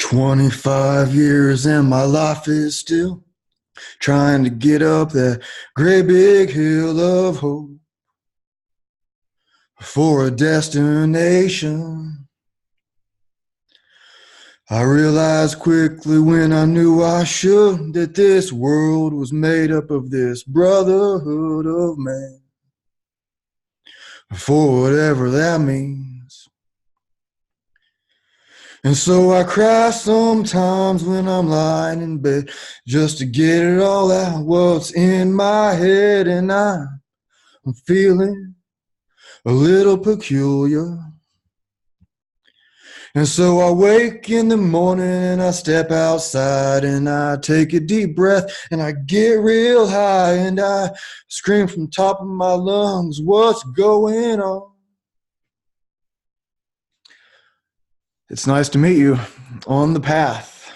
25 years and my life is still trying to get up that great big hill of hope for a destination. I realized quickly when I knew I should that this world was made up of this brotherhood of man, for whatever that means. And so I cry sometimes when I'm lying in bed just to get it all out what's in my head, and I'm feeling a little peculiar. And so I wake in the morning and I step outside and I take a deep breath and I get real high and I scream from top of my lungs, what's going on? It's nice to meet you on the path.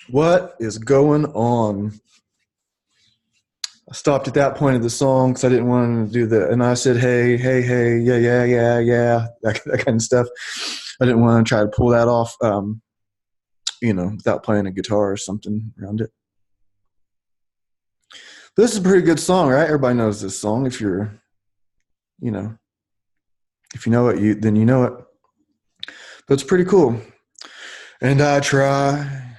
What is going on? I stopped at that point of the song because I didn't want to do the, and I said, hey, yeah, that kind of stuff. I didn't want to try to pull that off, without playing a guitar or something around it. But this is a pretty good song, right? Everybody knows this song. If you're, if you know it, then you know it. But it's pretty cool. And I try,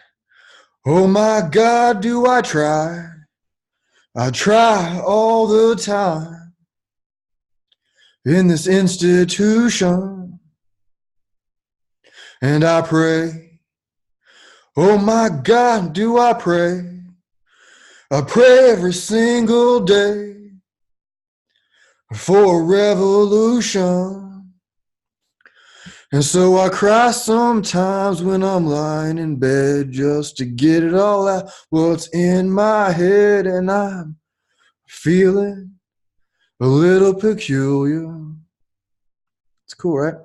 oh my God, do I try? I try all the time in this institution. And I pray, oh my God, do I pray? I pray every single day for a revolution. And so I cry sometimes when I'm lying in bed just to get it all out what's in my head, and I'm feeling a little peculiar. It's cool, right?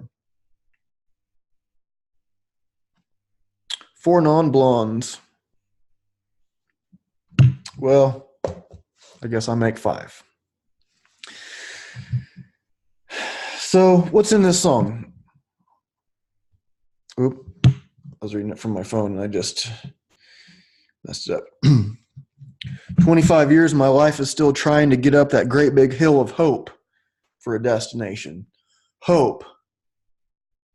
Four non-blondes. Well, I guess I make five. So what's in this song? Oop, I was reading it from my phone and I just messed it up. 25 years, my life is still trying to get up that great big hill of hope for a destination. Hope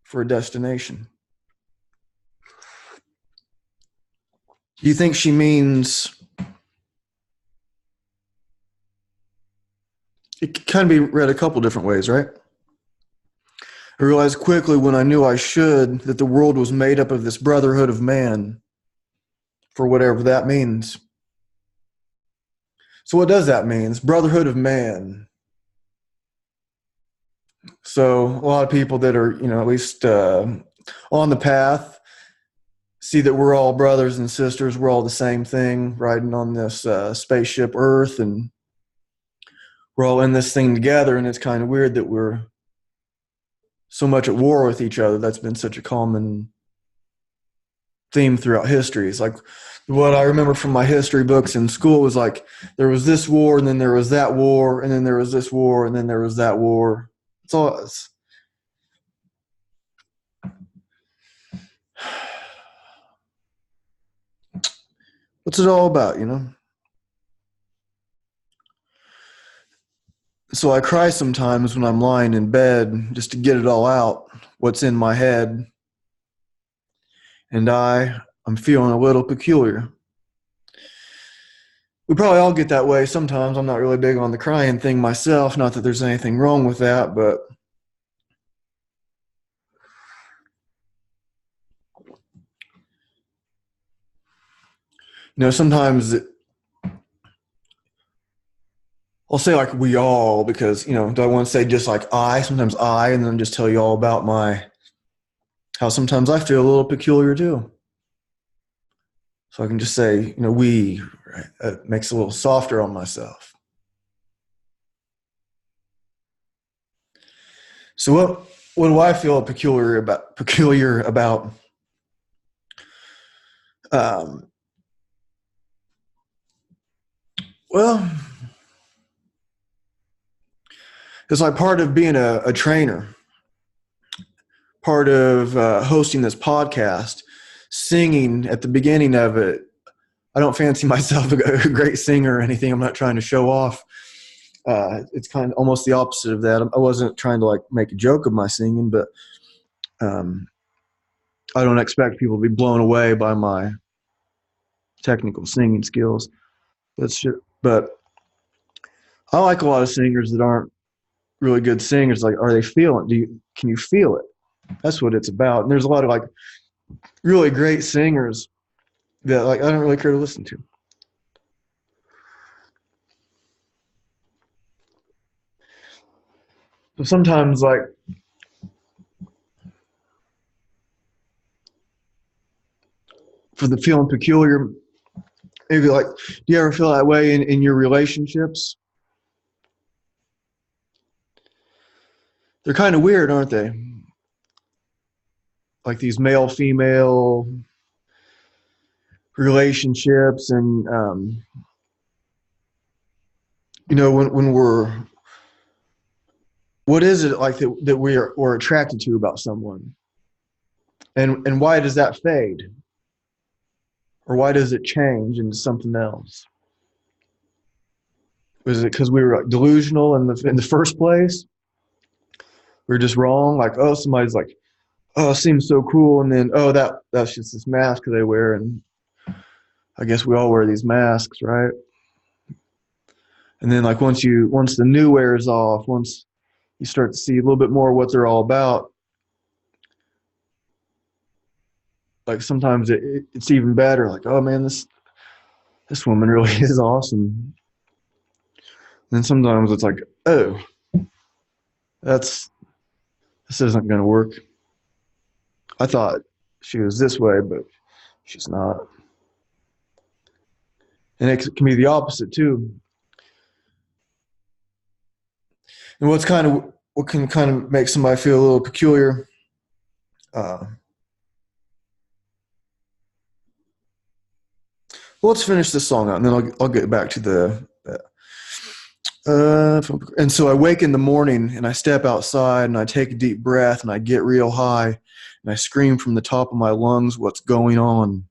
for a destination. Do you think she means, it can be read a couple different ways, right? I realized quickly when I knew I should that the world was made up of this brotherhood of man, for whatever that means. So what does that mean? It's brotherhood of man. So a lot of people that are, at least on the path see that we're all brothers and sisters. We're all the same thing, riding on this spaceship Earth, and we're all in this thing together. And it's kind of weird that we're so much at war with each other. That's been such a common theme throughout history. It's like what I remember from my history books in school was like there was this war, and then there was that war, and then there was this war, and then there was that war. That's all it was. What's it all about, So I cry sometimes when I'm lying in bed just to get it all out, what's in my head. And I'm feeling a little peculiar. We probably all get that way sometimes. I'm not really big on the crying thing myself. Not that there's anything wrong with that, but sometimes I'll say like we all, because, do I want to say just like I? Sometimes I, and then just tell you all about how sometimes I feel a little peculiar too. So I can just say, we, right? It makes it a little softer on myself. So what do I feel peculiar about? Well, it's like part of being a trainer, part of hosting this podcast, singing at the beginning of it. I don't fancy myself a great singer or anything. I'm not trying to show off. It's kind of almost the opposite of that. I wasn't trying to like make a joke of my singing, but um, I don't expect people to be blown away by my technical singing skills. That's shit. But I like a lot of singers that aren't really good singers. Like, are they feeling? Can you feel it? That's what it's about. And there's a lot of like really great singers that like I don't really care to listen to. So sometimes like for the feeling peculiar, maybe like do you ever feel that way in your relationships? They're kind of weird, aren't they? Like these male female relationships, and when we're what is it like that we're attracted to about someone, and why does that fade, or why does it change into something else? Was it because we were like delusional in the first place? We are just wrong. Like, oh, somebody's like, oh, it seems so cool, and then oh, that's just this mask they wear, and I guess we all wear these masks, right? And then like once the new wears off, once you start to see a little bit more what they're all about, like sometimes it's even better. Like, oh man, this woman really is awesome. And then sometimes it's like, oh, this isn't going to work. I thought she was this way, but she's not. And it can be the opposite too. And what can kind of make somebody feel a little peculiar. Uh, well, let's finish this song out, and then I'll get back to the. And so I wake in the morning, and I step outside, and I take a deep breath, and I get real high, and I scream from the top of my lungs, "What's going on?"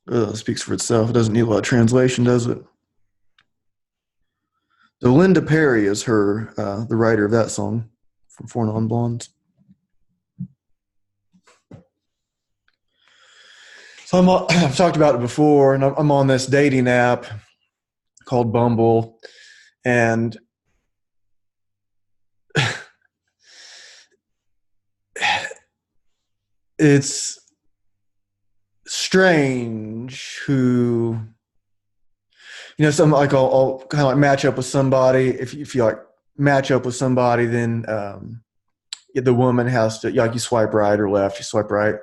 It speaks for itself. It doesn't need a lot of translation, does it? So Linda Perry is the writer of that song from Four Non Blondes. So I've talked about it before, and I'm on this dating app called Bumble, and it's strange who, some like I'll kind of like match up with somebody. If you like match up with somebody, then the woman has to, like, you swipe right or left. You swipe right,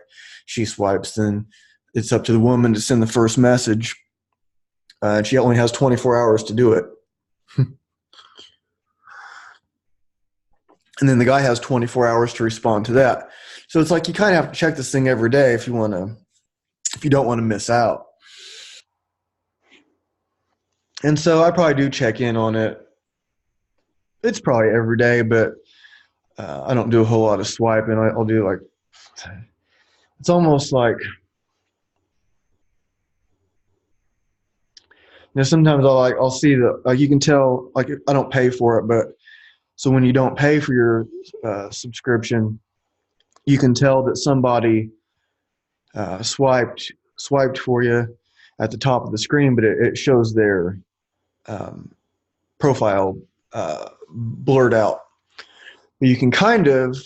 she swipes. Then it's up to the woman to send the first message, and she only has 24 hours to do it. And then the guy has 24 hours to respond to that. So it's like you kind of have to check this thing every day if you don't want to miss out. And so I probably do check in on it. It's probably every day, but I don't do a whole lot of swiping. I'll do like, it's almost like, sometimes I'll see like you can tell, like I don't pay for it, but so when you don't pay for your subscription, you can tell that somebody swiped for you at the top of the screen, but it shows their profile blurred out. But you can kind of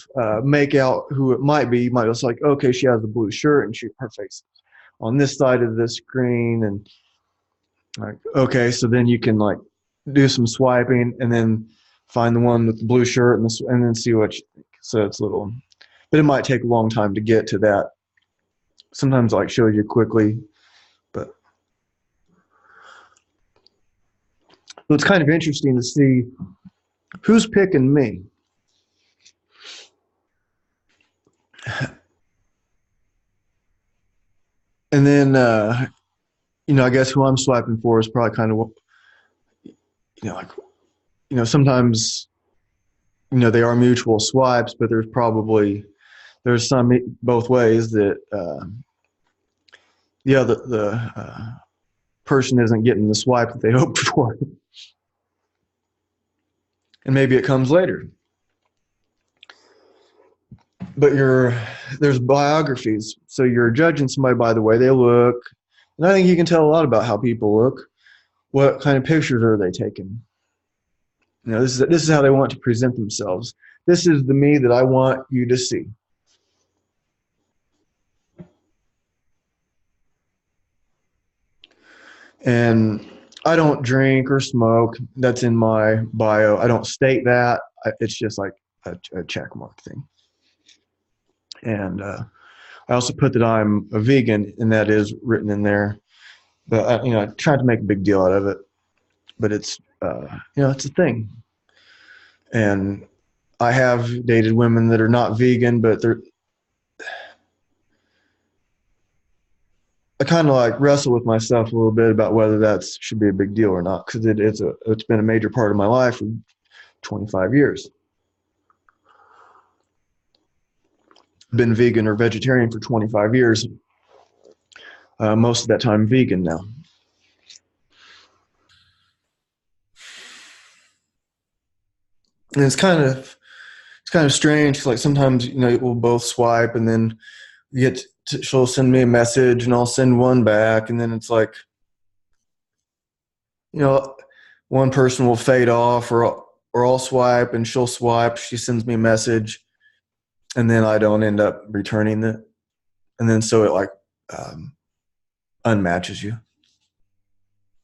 make out who it might be. You might just like, okay, she has the blue shirt and her face on this side of the screen, and like, okay, so then you can like do some swiping and then find the one with the blue shirt and then see what you think. So it's but it might take a long time to get to that. Sometimes like shows you quickly, but it's kind of interesting to see who's picking me. And then, I guess who I'm swiping for is probably kind of, like, sometimes they are mutual swipes, but there's some both ways that the person isn't getting the swipe that they hoped for, and maybe it comes later. But there's biographies, so you're judging somebody by the way they look, and I think you can tell a lot about how people look. What kind of pictures are they taking? This is how they want to present themselves. This is the me that I want you to see. And I don't drink or smoke. That's in my bio. I don't state that. It's just like a check mark thing. And I also put that I'm a vegan, and that is written in there. But I tried to make a big deal out of it. But it's it's a thing. And I have dated women that are not vegan, but I kind of like wrestle with myself a little bit about whether that should be a big deal or not, because it's been a major part of my life for 25 years. Been vegan or vegetarian for 25 years. Most of that time vegan now. And it's kind of strange. Like sometimes we'll both swipe, and then she'll send me a message, and I'll send one back, and then it's like you know one person will fade off, or I'll swipe and she'll swipe. She sends me a message, and then I don't end up returning it, and then so it like um, unmatches you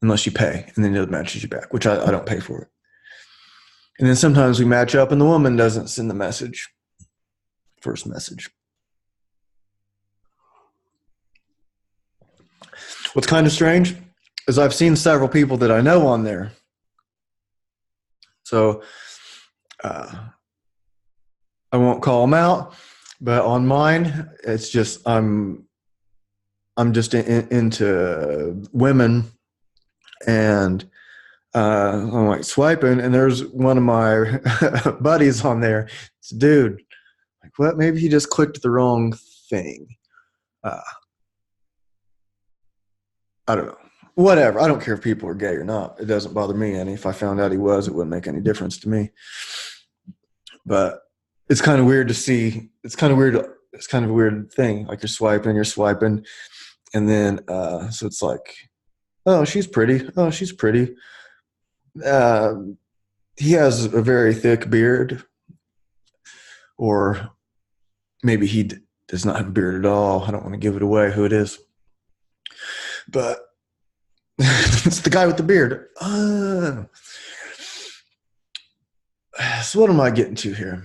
unless you pay, and then it matches you back, which I don't pay for it. And then sometimes we match up, and the woman doesn't send the first message. What's kind of strange is I've seen several people that I know on there. So uh, I won't call them out, but on mine, it's just I'm just into women, and I'm like swiping, and there's one of my buddies on there. It's a dude. Like, what? Maybe he just clicked the wrong thing. Uh, I don't know. Whatever. I don't care if people are gay or not. It doesn't bother me any. If I found out he was, it wouldn't make any difference to me. But it's kind of weird to see. It's kind of weird. It's kind of a weird thing. Like you're swiping, and then so it's like, oh, she's pretty. Oh, she's pretty. Uh, he has a very thick beard, or maybe does not have a beard at all. I don't want to give it away who it is, but it's the guy with the beard. So what am I getting to here?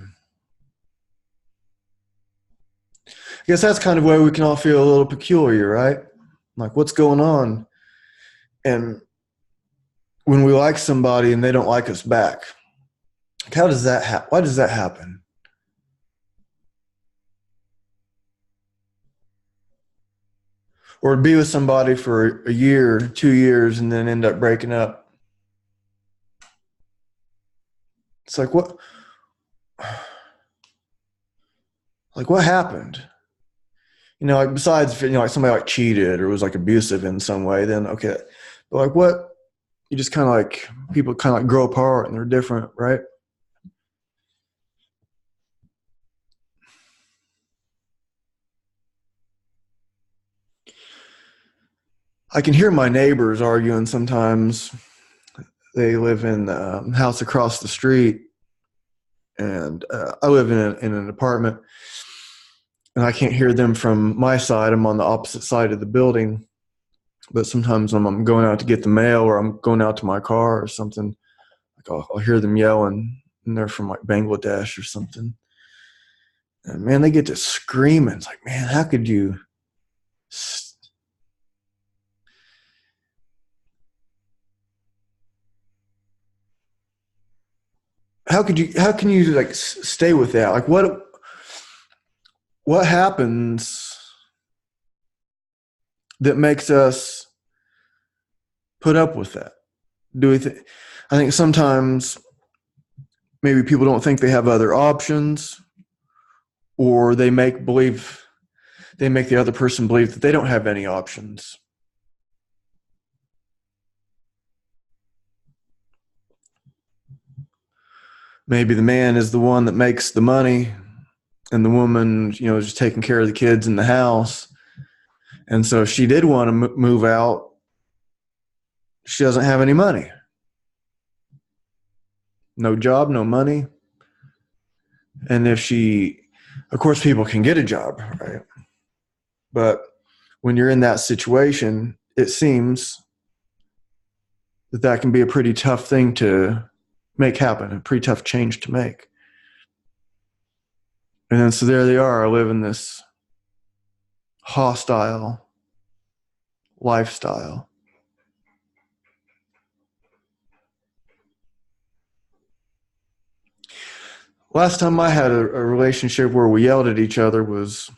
I guess that's kind of where we can all feel a little peculiar, right? Like, what's going on? And when we like somebody and they don't like us back, like, how does that happen? Why does that happen? Or be with somebody for a year, 2 years, and then end up breaking up. It's like, what? Like, what happened? Like besides, like somebody like cheated or was like abusive in some way, then okay. But like, what? You just kind of like people kind of like grow apart and they're different, right? I can hear my neighbors arguing sometimes. They live in the house across the street, and I live in an apartment, and I can't hear them from my side. I'm on the opposite side of the building, but sometimes when I'm going out to get the mail or I'm going out to my car or something, like I'll hear them yelling, and they're from like Bangladesh or something. And man, they get to screaming. It's like, man, how could you? How could you? How can you like stay with that? Like, what happens that makes us put up with that? Do we think? I think sometimes maybe people don't think they have other options, or they make the other person believe that they don't have any options. Maybe the man is the one that makes the money, and the woman, is just taking care of the kids in the house. And so if she did want to move out, she doesn't have any money. No job, no money. And of course, people can get a job, right? But when you're in that situation, it seems that can be a pretty tough thing to make happen, a pretty tough change to make. And then so there they are, living this hostile lifestyle. Last time I had a relationship where we yelled at each other was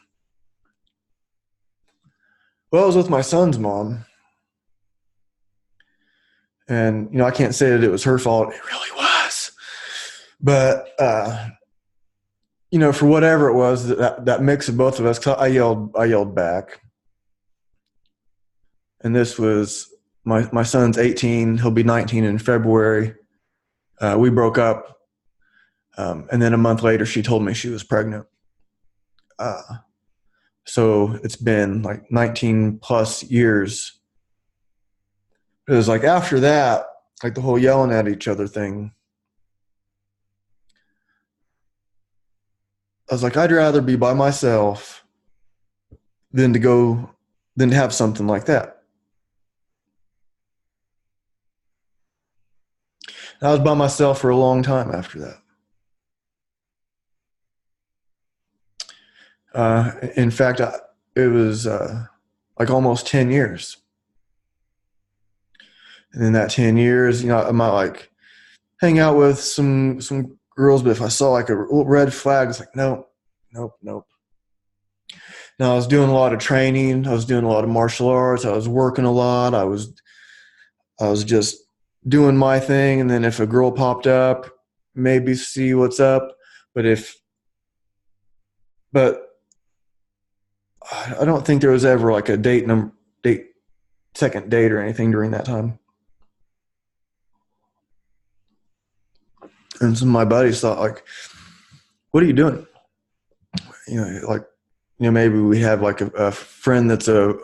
with my son's mom. And, I can't say that it was her fault. It really was. But, for whatever it was, that mix of both of us, 'cause I yelled back. And this was, my son's 18. He'll be 19 in February. We broke up. And then a month later, she told me she was pregnant. So it's been like 19 plus years. It was like after that, like the whole yelling at each other thing, I was like, I'd rather be by myself than to have something like that. And I was by myself for a long time after that. In fact, it was like almost 10 years. And in that 10 years, I might like hang out with some girls, but if I saw like a red flag, it's like, nope. Now I was doing a lot of training. I was doing a lot of martial arts. I was working a lot. I was just doing my thing. And then if a girl popped up, maybe see what's up. But I don't think there was ever like a second date or anything during that time. And some of my buddies thought like, what are you doing? Maybe we have like a friend that's a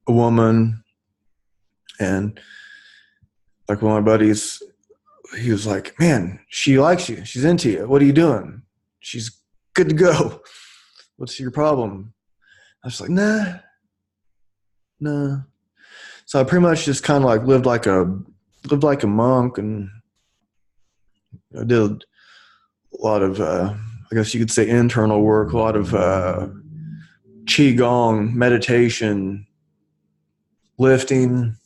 woman, and like one of my buddies, he was like, man, she likes you. She's into you. What are you doing? She's good to go. What's your problem? I was like, nah. So I pretty much just kind of like lived like a monk, and I did a lot of, I guess you could say, internal work, a lot of qigong, meditation, lifting,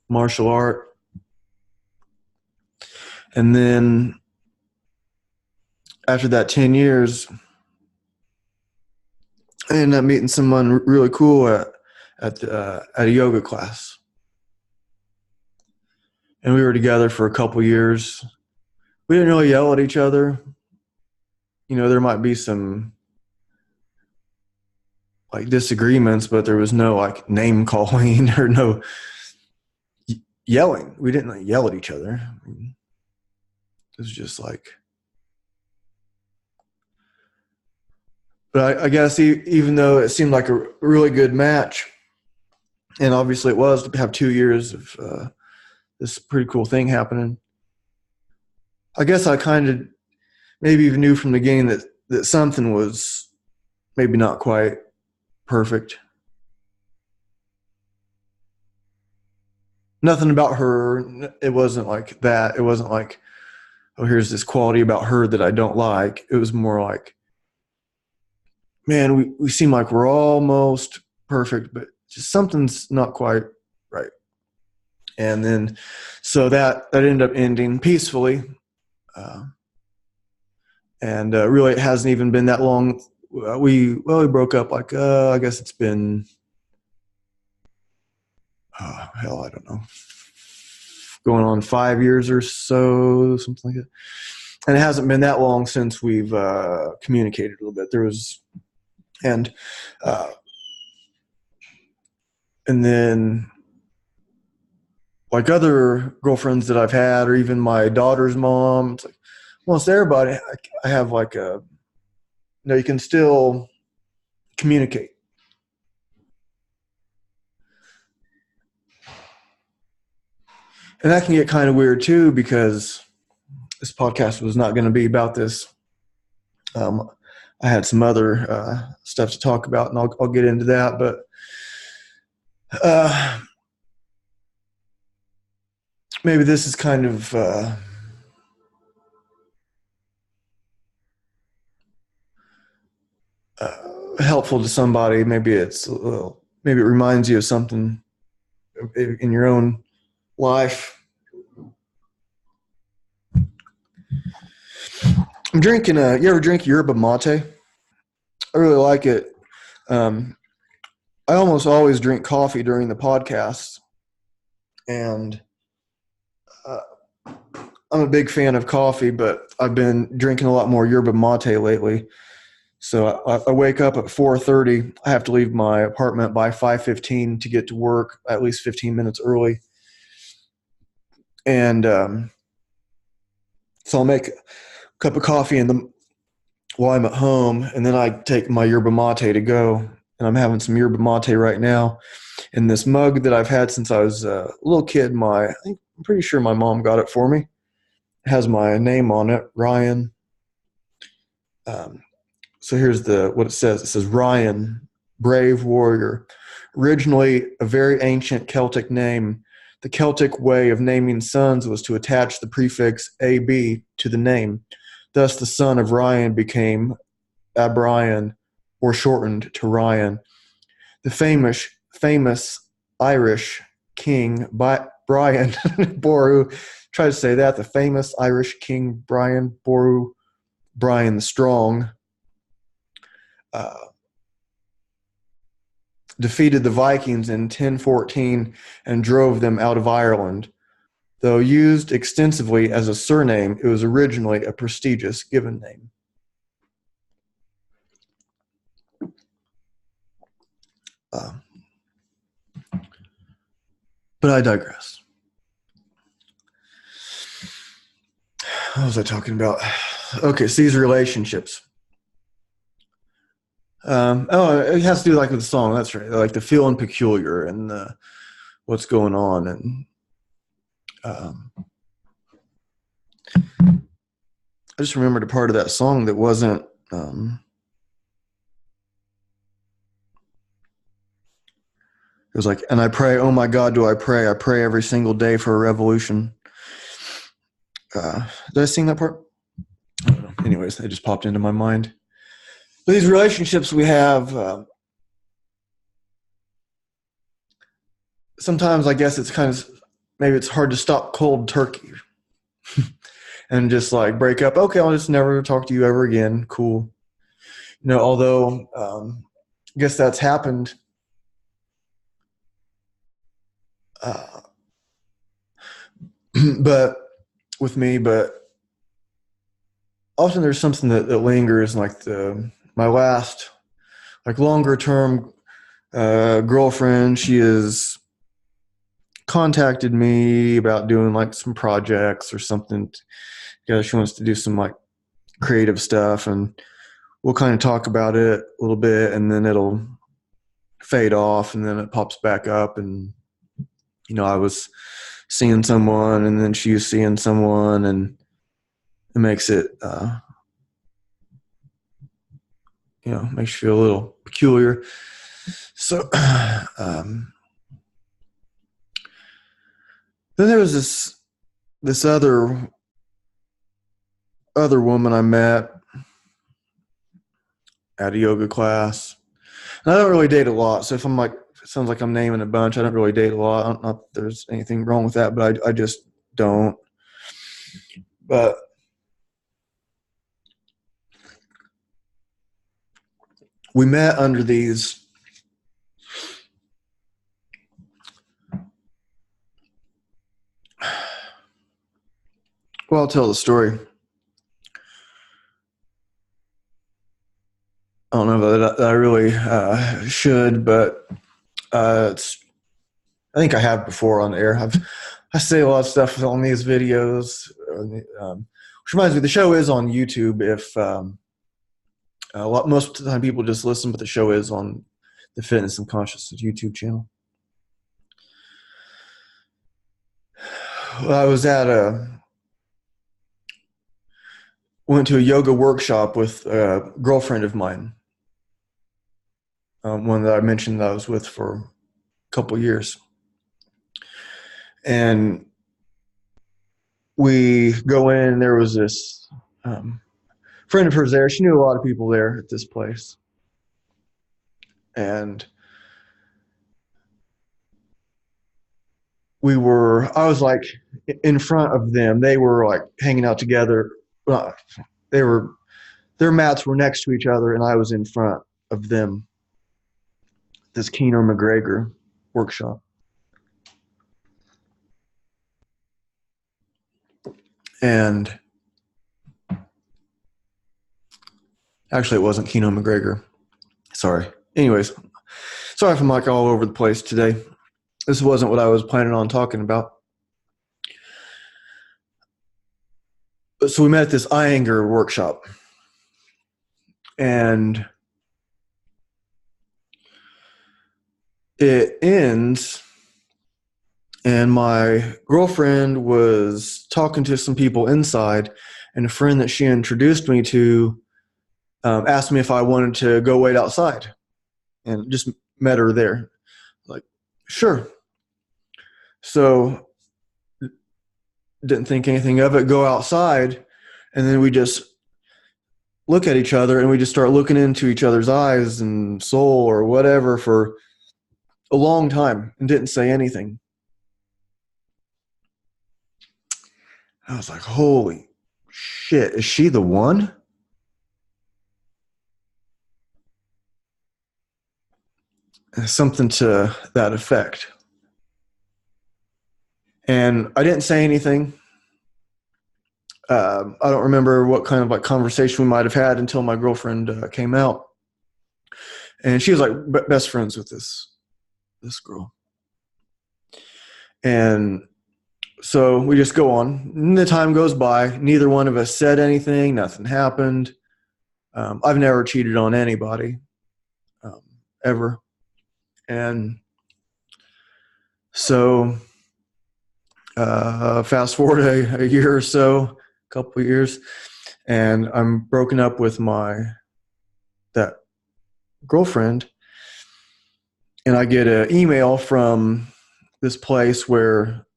martial art. And then after that 10 years, I ended up meeting someone really cool at a yoga class. And we were together for a couple years. We didn't really yell at each other. There might be some like disagreements, but there was no like name calling or no yelling. We didn't like yell at each other. It was just like, but I guess even though it seemed like a really good match, and obviously it was, to have 2 years of this pretty cool thing happening, I guess I kind of maybe even knew from the beginning that something was maybe not quite perfect. Nothing about her. It wasn't like that. It wasn't like, oh, here's this quality about her that I don't like. It was more like, man, we seem like we're almost perfect, but just something's not quite right. And then, so that ended up ending peacefully. And really, it hasn't even been that long. We broke up like, I guess it's been, I don't know, going on 5 years or so, something like that. and it hasn't been that long since we've communicated a little bit. There was, and uh, and then like other girlfriends that I've had, or even my daughter's mom, it's like almost everybody. I have like a, you can still communicate. And that can get kind of weird too, because this podcast was not going to be about this. I had some other stuff to talk about, and I'll get into that. But maybe this is kind of helpful to somebody. Maybe maybe it reminds you of something in your own life. I'm drinking you ever drink yerba mate? I really like it. I almost always drink coffee during the podcast, and I'm a big fan of coffee, but I've been drinking a lot more yerba mate lately. So I wake up at 4:30. I have to leave my apartment by 5:15 to get to work at least 15 minutes early. And so I'll make a cup of coffee while I'm at home, and then I take my yerba mate to go. And I'm having some yerba mate right now in this mug that I've had since I was a little kid. I'm pretty sure my mom got it for me. It has my name on it, Ryan. So here's what it says. It says, Ryan, brave warrior. Originally a very ancient Celtic name, the Celtic way of naming sons was to attach the prefix AB to the name. Thus the son of Ryan became Abrian, or shortened to Ryan. The famous Irish king Brian Boru, try to say that, the famous Irish king Brian Boru, Brian the Strong, defeated the Vikings in 1014 and drove them out of Ireland. Though used extensively as a surname, it was originally a prestigious given name. But I digress. What was I talking about? Okay, so these relationships. It has to do like with the song. That's right. Like the feeling peculiar and what's going on. And I just remembered a part of that song that wasn't. It was like, and I pray, oh my God, do I pray? I pray every single day for a revolution. Did I sing that part? I don't know. Anyways, it just popped into my mind. But these relationships we have, sometimes I guess maybe it's hard to stop cold turkey and just like break up. Okay, I'll just never talk to you ever again. Cool. Although I guess that's happened. But with me, but often there's something that lingers, like my last, like longer term girlfriend. She has contacted me about doing like some projects or something. She wants to do some like creative stuff, and we'll kind of talk about it a little bit, and then it'll fade off, and then it pops back up. And I was seeing someone, and then she was seeing someone, and it makes it makes you feel a little peculiar. So then there was this other woman I met at a yoga class. And I don't really date a lot, so if I'm like, it sounds like I'm naming a bunch, I don't really date a lot. Not that there's anything wrong with that, but I just don't. But we met under these I'll tell the story. I don't know that I really should, but I think I have before on air. I say a lot of stuff on these videos, which reminds me, the show is on YouTube. If most of the time people just listen, but the show is on the Fitness and Consciousness YouTube channel. I was went to a yoga workshop with a girlfriend of mine, one that I mentioned that I was with for a couple of years. And we go in, and there was this friend of hers there. She knew a lot of people there at this place. And I was like in front of them. They were like hanging out together. Their mats were next to each other, and I was in front of them. This Keener McGregor workshop. And actually, it wasn't Keener McGregor. Sorry. Anyways, sorry if I'm like all over the place today. This wasn't what I was planning on talking about. So we met at this Iyengar workshop. And it ends, and my girlfriend was talking to some people inside, and a friend that she introduced me to asked me if I wanted to go wait outside, and just met her there. Like, sure. So didn't think anything of it, go outside, and then we just look at each other, and we just start looking into each other's eyes and soul or whatever for a long time, and didn't say anything. I was like, holy shit, is she the one? Something to that effect. And I didn't say anything. I don't remember what kind of like conversation we might have had until my girlfriend came out. And she was like best friends with this girl. And so we just go on. And the time goes by. Neither one of us said anything. Nothing happened. I've never cheated on anybody, ever. And so fast forward a year or so, a couple of years, and I'm broken up with that girlfriend. And I get an email from this place where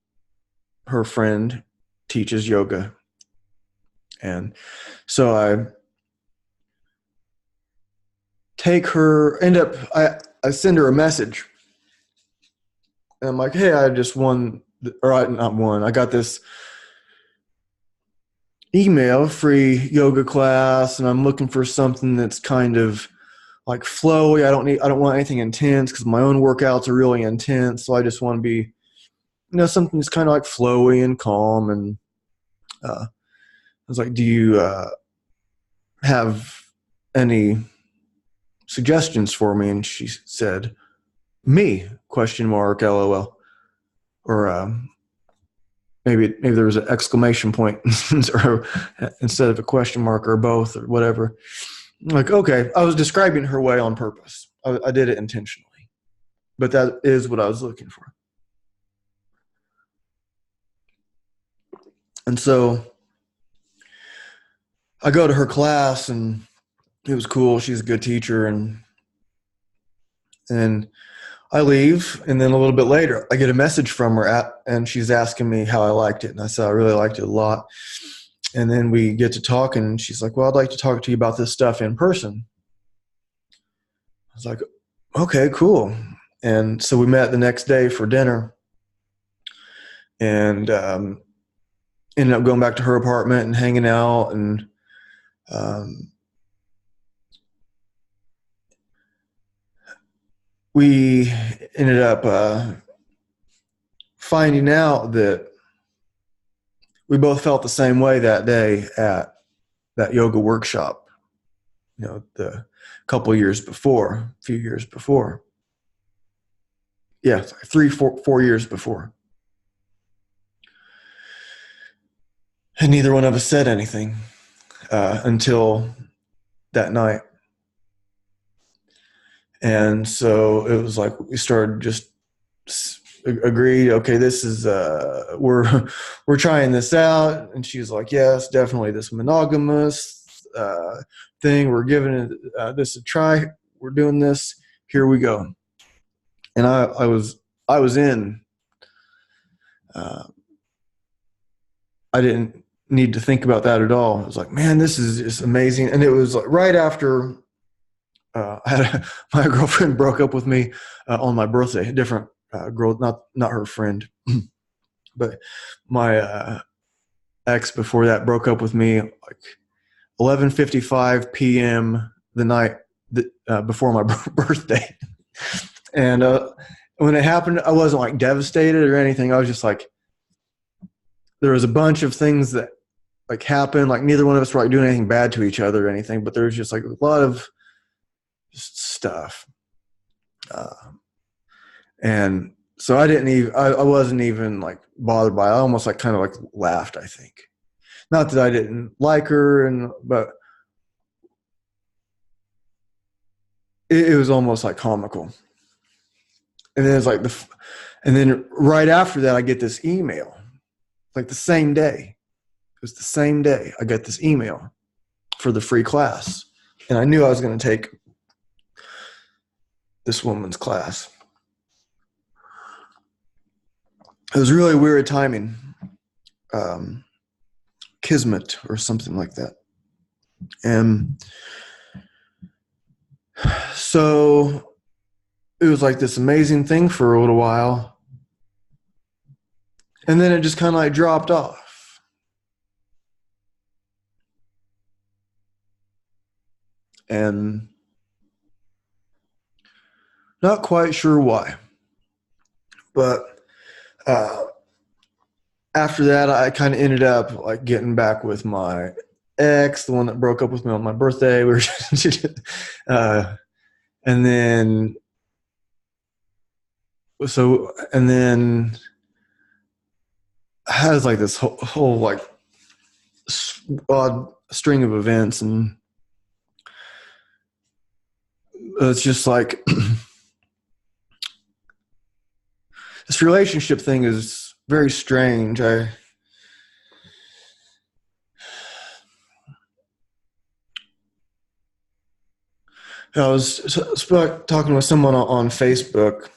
her friend teaches yoga. And so I take her, I send her a message. And I'm like, hey, I just won, or not won, I got this email, free yoga class, and I'm looking for something that's kind of like flowy. I don't want anything intense because my own workouts are really intense. So I just want to be, something that's kind of like flowy and calm. And I was like, do you have any suggestions for me? And she said, me, ? LOL. Or maybe there was an exclamation point or instead of a question mark, or both, or whatever. Like, okay, I was describing her way on purpose. I did it intentionally, but that is what I was looking for. And so I go to her class, and it was cool. She's a good teacher, and I leave, and then a little bit later, I get a message from her, and she's asking me how I liked it, and I said I really liked it a lot. And then we get to talking, and she's like, well, I'd like to talk to you about this stuff in person. I was like, okay, cool. And so we met the next day for dinner, and ended up going back to her apartment and hanging out, and we ended up finding out that we both felt the same way that day at that yoga workshop. the couple of years before, a few years before. Yeah, 4 years before. And neither one of us said anything until that night. And so it was like we started just agreed, okay, this is we're trying this out. And she's like, yes, definitely this monogamous thing. We're giving it this a try. We're doing this. Here we go. And I was in. I didn't need to think about that at all. I was like, man, this is just amazing. And it was like right after my girlfriend broke up with me on my birthday. A different girl, not her friend, but my ex before that broke up with me like 11:55 p.m. the night before my birthday. And when it happened, I wasn't like devastated or anything. I was just like, there was a bunch of things that like happened. Like neither one of us were like doing anything bad to each other or anything, but there was just like a lot of stuff. And so I wasn't even like bothered by it. I almost like kind of like laughed, I think. Not that I didn't like her, but it was almost like comical. And then it's like and then right after that, I get this email, like the same day. It was the same day I got this email for the free class. And I knew I was going to take this woman's class. It was really weird timing. Kismet or something like that. And so it was like this amazing thing for a little while. And then it just kind of like dropped off. And not quite sure why. But after that, I kind of ended up like getting back with my ex, the one that broke up with me on my birthday. We were and then has like this whole like odd string of events, and it's just like this relationship thing is very strange. I was talking with someone on Facebook,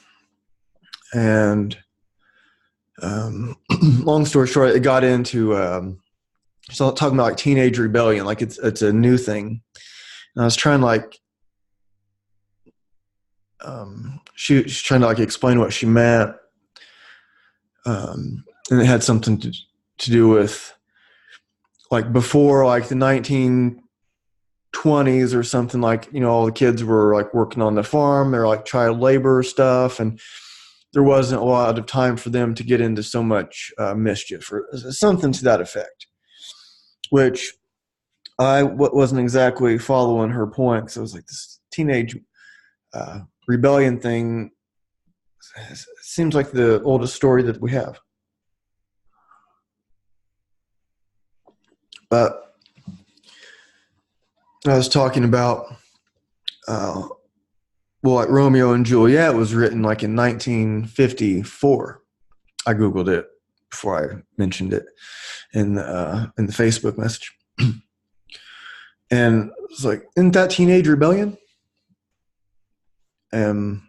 and long story short, it got into so talking about like teenage rebellion, like it's a new thing. And I was trying to like she's trying to like explain what she meant, and it had something to do with like before like the 1920s or something, like, you know, all the kids were like working on the farm. They're like child labor stuff, and there wasn't a lot of time for them to get into so much mischief or something to that effect, which I wasn't exactly following her point, because it was like this teenage rebellion thing. It seems like the oldest story that we have. But I was talking about, like Romeo and Juliet was written like in 1954. I Googled it before I mentioned it in the Facebook message. And it's like, isn't that teenage rebellion? And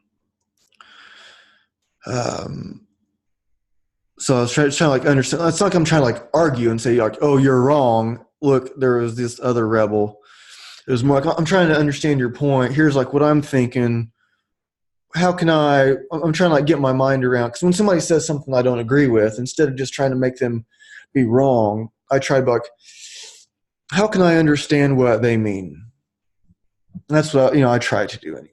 so I was trying to like understand. It's not like I'm trying to like argue and say like, oh, you're wrong. Look, there was this other rebel. It was more like, I'm trying to understand your point. Here's like what I'm thinking. How can I'm trying to like get my mind around, because when somebody says something I don't agree with, instead of just trying to make them be wrong, I try to be like, how can I understand what they mean? And that's what I try to do anyway.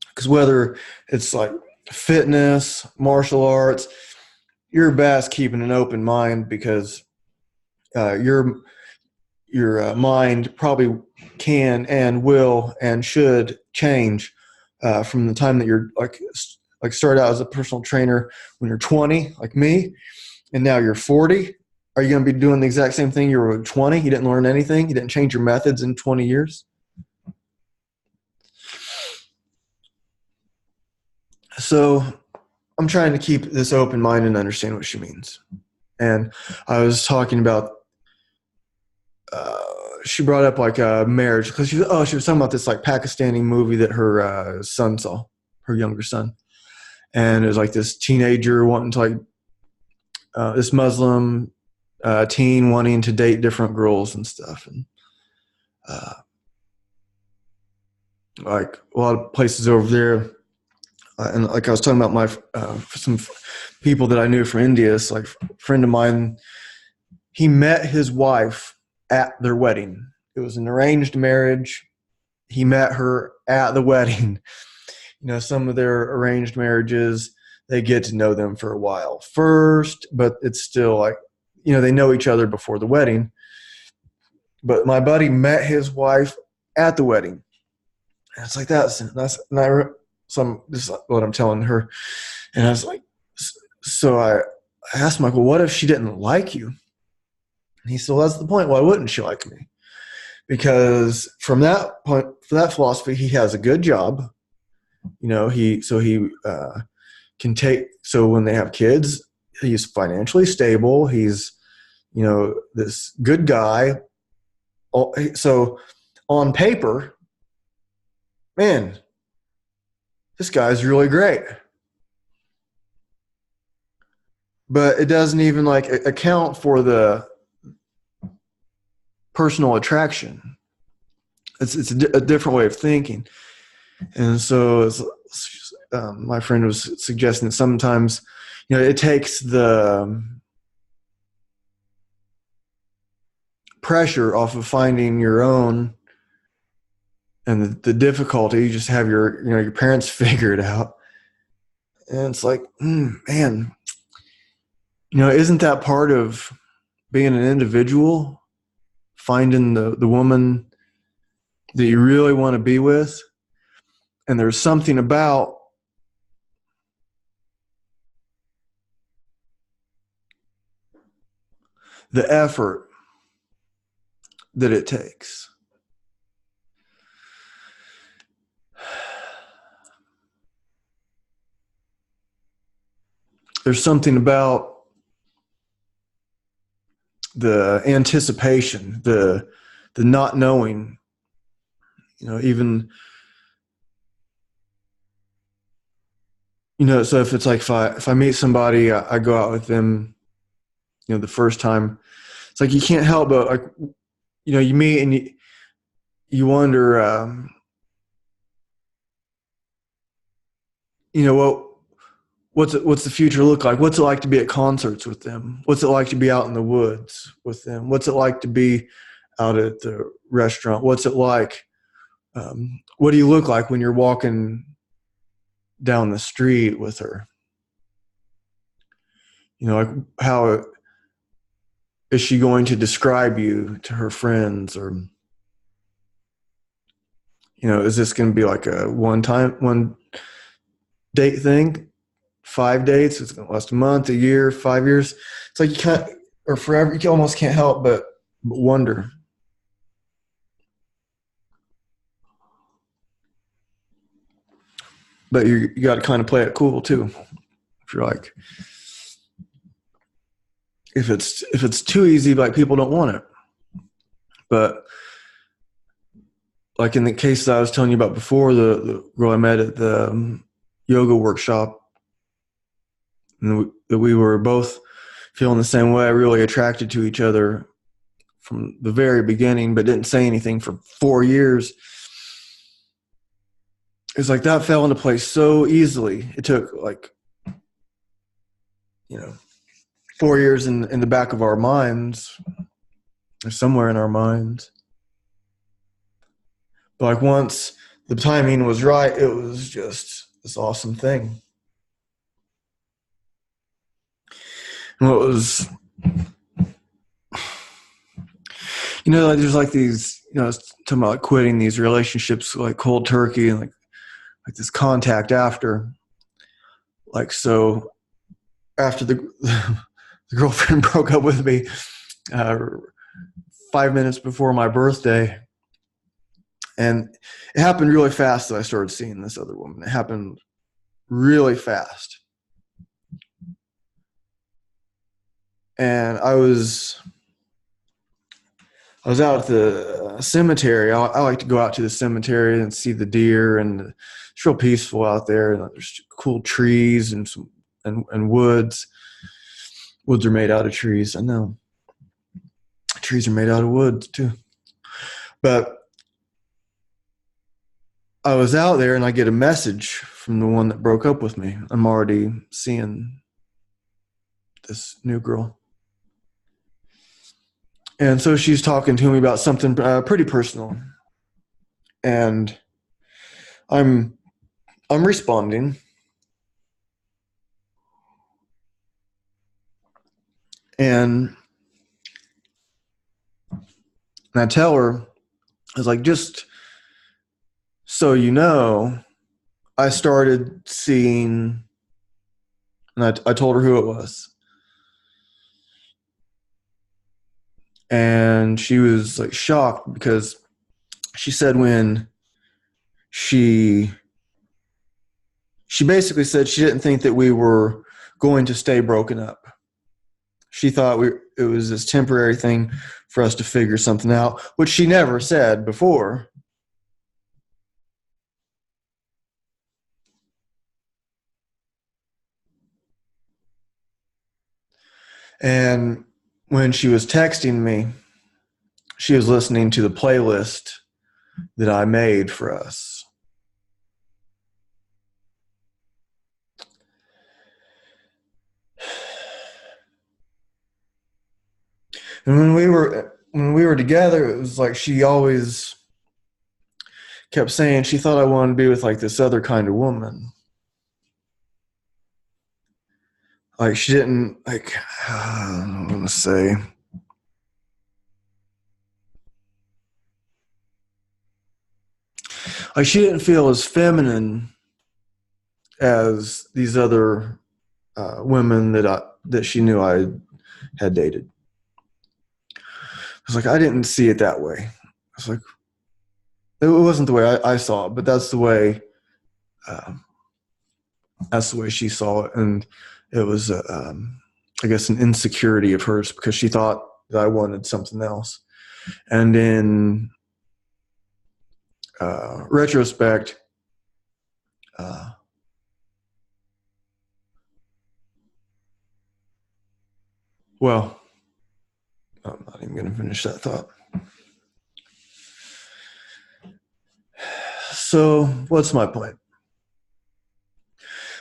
Because whether it's like fitness, martial arts, you're best keeping an open mind, because your mind probably can and will and should change from the time that you're like started out as a personal trainer when you're 20, like me, and now you're 40. Are you going to be doing the exact same thing you were at 20? You didn't learn anything. You didn't change your methods in 20 years. So I'm trying to keep this open mind and understand what she means. And I was talking about, she brought up like a marriage because she was talking about this like Pakistani movie that her son saw, her younger son. And it was like this teenager wanting to this Muslim teen wanting to date different girls and stuff. And like a lot of places over there. And like I was talking about some people that I knew from India. It's like a friend of mine, he met his wife at their wedding. It was an arranged marriage. He met her at the wedding. You know, some of their arranged marriages, they get to know them for a while first, but it's still like, you know, they know each other before the wedding. But my buddy met his wife at the wedding. And it's like this is what I'm telling her. And I was like, so I asked Michael, what if she didn't like you? And he said, well, that's the point. Why wouldn't she like me? Because from that point, for that philosophy, he has a good job. You know, he can take, so when they have kids, he's financially stable. He's, you know, this good guy. So on paper, man, this guy's really great. But it doesn't even like account for the personal attraction. It's a different way of thinking. And so my friend was suggesting that sometimes, you know, it takes the pressure off of finding your own and the difficulty. You just have your parents figure it out. And it's like, man, you know, isn't that part of being an individual, finding the woman that you really want to be with? And there's something about the effort that it takes. There's something about the anticipation, the not knowing, you know, even, you know, so if it's like if I meet somebody, I go out with them, you know, the first time, it's like you can't help but, like, you know, you meet and you wonder, you know, what's the future look like? What's it like to be at concerts with them? What's it like to be out in the woods with them? What's it like to be out at the restaurant? What's it like? What do you look like when you're walking down the street with her? You know, like, how is she going to describe you to her friends? Or, you know, is this going to be like a one date thing? 5 dates? It's going to last a month, a year, 5 years? It's like you can't, or forever. You almost can't help but wonder. But you got to kind of play it cool too. If you're like, if it's too easy, like, people don't want it. But like in the case that I was telling you about before, the girl I met at the yoga workshop, and we were both feeling the same way, really attracted to each other from the very beginning, but didn't say anything for 4 years. It's like that fell into place so easily. It took, like, you know, 4 years in the back of our minds, or somewhere in our minds. But like, once the timing was right, it was just this awesome thing. And what was like there's like these, I was talking about like quitting these relationships like cold turkey and like this contact after. Like, so after the girlfriend broke up with me 5 minutes before my birthday, and it happened really fast that I started seeing this other woman. It happened really fast. And I was out at the cemetery. I like to go out to the cemetery and see the deer, and it's real peaceful out there. And there's cool trees and some and woods. Woods are made out of trees. I know. Trees are made out of wood too. But I was out there and I get a message from the one that broke up with me. I'm already seeing this new girl. And so she's talking to me about something pretty personal. And I'm responding. And I tell her, I was like, just so you know, I started seeing, and I told her who it was. And she was like shocked because she said when she basically said she didn't think that we were going to stay broken up. She thought it was this temporary thing for us to figure something out, which she never said before. And when she was texting me, she was listening to the playlist that I made for us. And when we were together, it was like she always kept saying she thought I wanted to be with like this other kind of woman. Like she didn't like, I don't want to say. Like she didn't feel as feminine as these other women that she knew I had dated. I was like, I didn't see it that way. I was like, it wasn't the way I saw it, but that's the way she saw it, and it was, I guess, an insecurity of hers because she thought that I wanted something else. And in retrospect, well, I'm not even going to finish that thought. So, what's my point?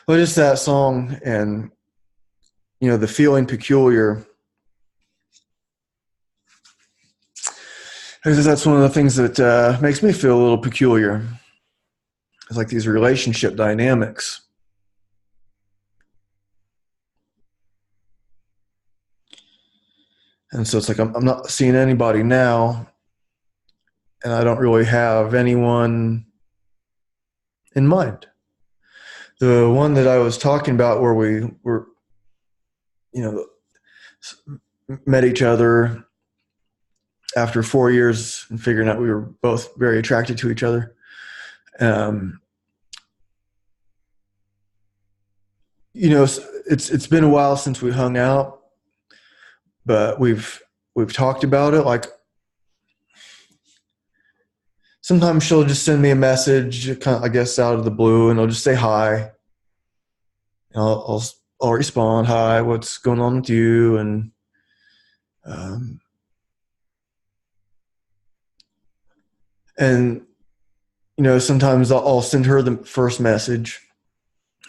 Well, just that song and, the feeling peculiar. Because that's one of the things that makes me feel a little peculiar. It's like these relationship dynamics. And so it's like I'm not seeing anybody now, and I don't really have anyone in mind. The one that I was talking about where we were, met each other after 4 years and figuring out we were both very attracted to each other. It's been a while since we hung out, but we've talked about it. Like sometimes she'll just send me a message, kind of, I guess, out of the blue, and I'll just say hi. And I'll respond, hi, what's going on with you? And sometimes I'll send her the first message,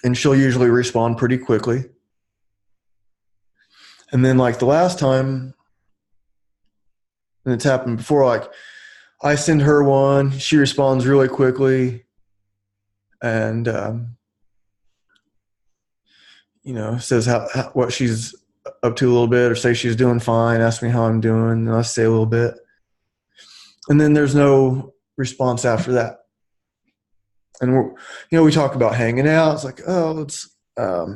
and she'll usually respond pretty quickly. And then like the last time, and it's happened before, like I send her one, she responds really quickly, and says what she's up to a little bit, or say she's doing fine, ask me how I'm doing, and I say a little bit. And then there's no response after that. And we talk about hanging out. It's like, oh, I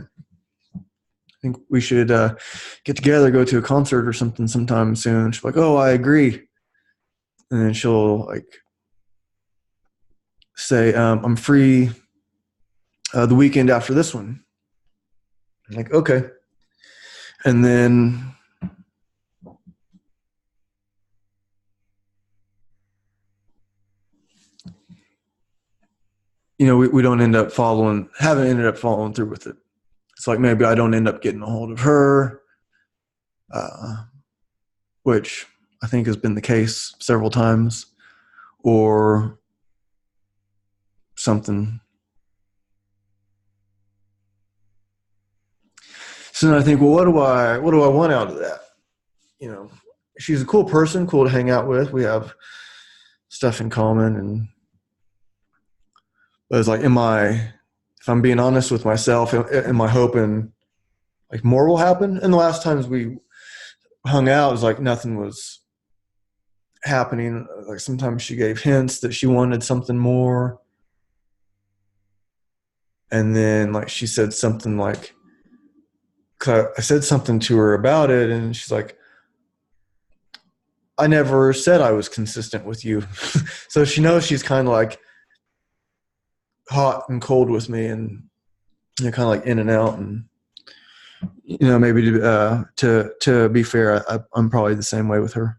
think we should get together, go to a concert or something sometime soon. She's like, oh, I agree. And then she'll like say, I'm free the weekend after this one. I'm like, okay. And then we don't haven't ended up following through with it. It's like maybe I don't end up getting a hold of her, which I think has been the case several times, or something. So then I think, well, what do I want out of that? She's a cool person, cool to hang out with. We have stuff in common, but it's like, if I'm being honest with myself, am I hoping like more will happen? And the last times we hung out, it was like nothing was happening. Like sometimes she gave hints that she wanted something more. And then like she said something like, I said something to her about it, and she's like, I never said I was consistent with you. So she knows she's kind of like hot and cold with me, and kind of like in and out. And maybe to be fair, I'm probably the same way with her.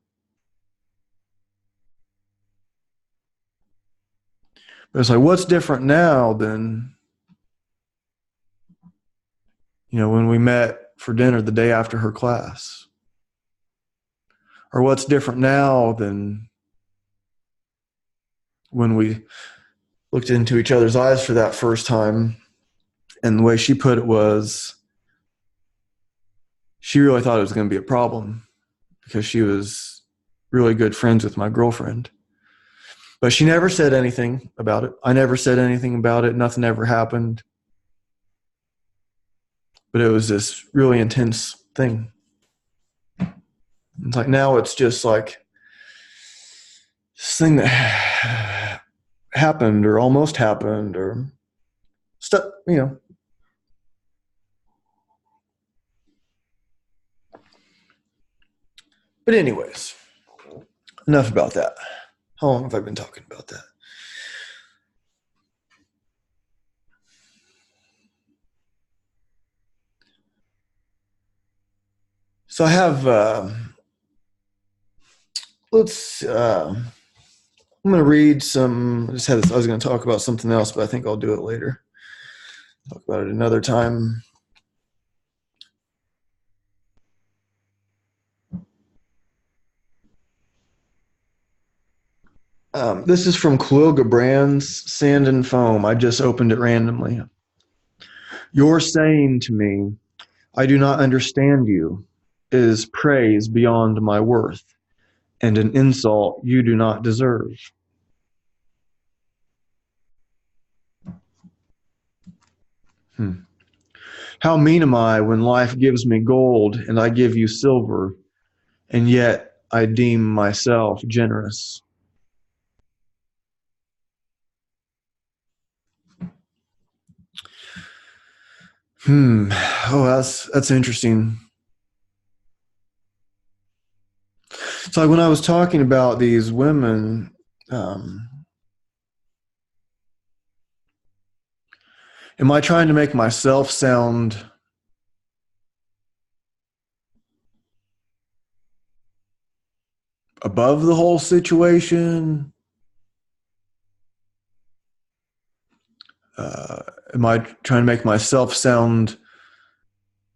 But it's like, what's different now than when we met for dinner the day after her class? Or what's different now than when we looked into each other's eyes for that first time? And the way she put it was, she really thought it was going to be a problem because she was really good friends with my girlfriend. But she never said anything about it. I never said anything about it. Nothing ever happened. But it was this really intense thing. It's like now it's just like this thing that happened or almost happened or stuff, But anyways, enough about that. How long have I been talking about that? So I have, I'm going to read some, I was going to talk about something else, but I think I'll do it later. Talk about it another time. This is from Kahlil Gibran's Sand and Foam. I just opened it randomly. You're saying to me, I do not understand you, is praise beyond my worth and an insult you do not deserve. How mean am I when life gives me gold and I give you silver, and yet I deem myself generous. Oh, that's interesting. So like when I was talking about these women, am I trying to make myself sound above the whole situation? Am I trying to make myself sound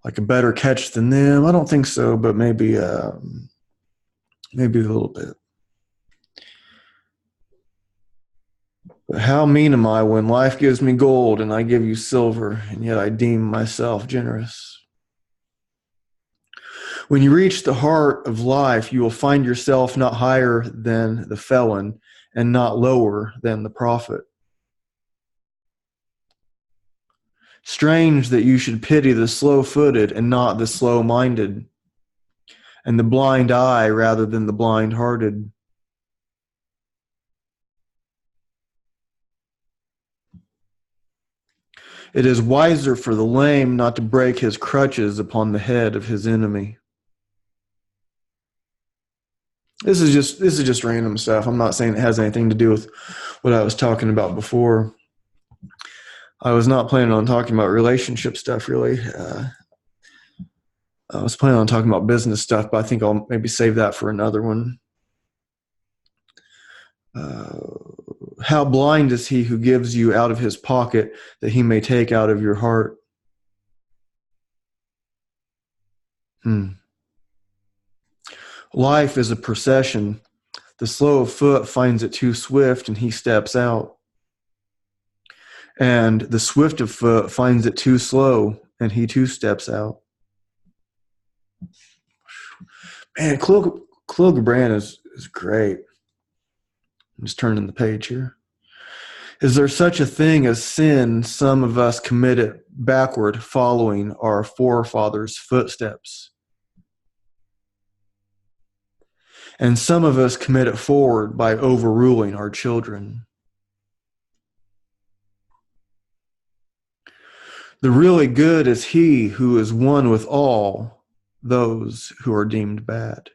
like a better catch than them? I don't think so, but maybe a little bit. But how mean am I when life gives me gold and I give you silver, and yet I deem myself generous? When you reach the heart of life, you will find yourself not higher than the felon and not lower than the prophet. Strange that you should pity the slow-footed and not the slow-minded, and the blind eye rather than the blind-hearted. It is wiser for the lame not to break his crutches upon the head of his enemy. This is just random stuff. I'm not saying it has anything to do with what I was talking about before. I was not planning on talking about relationship stuff, really. I was planning on talking about business stuff, but I think I'll maybe save that for another one. How blind is he who gives you out of his pocket that he may take out of your heart? Life is a procession. The slow of foot finds it too swift, and he steps out. And the swift of foot finds it too slow, and he too steps out. Man, Kahlil Gibran is great. I'm just turning the page here. Is there such a thing as sin? Some of us commit it backward, following our forefathers' footsteps. And some of us commit it forward by overruling our children. The really good is he who is one with all those who are deemed bad.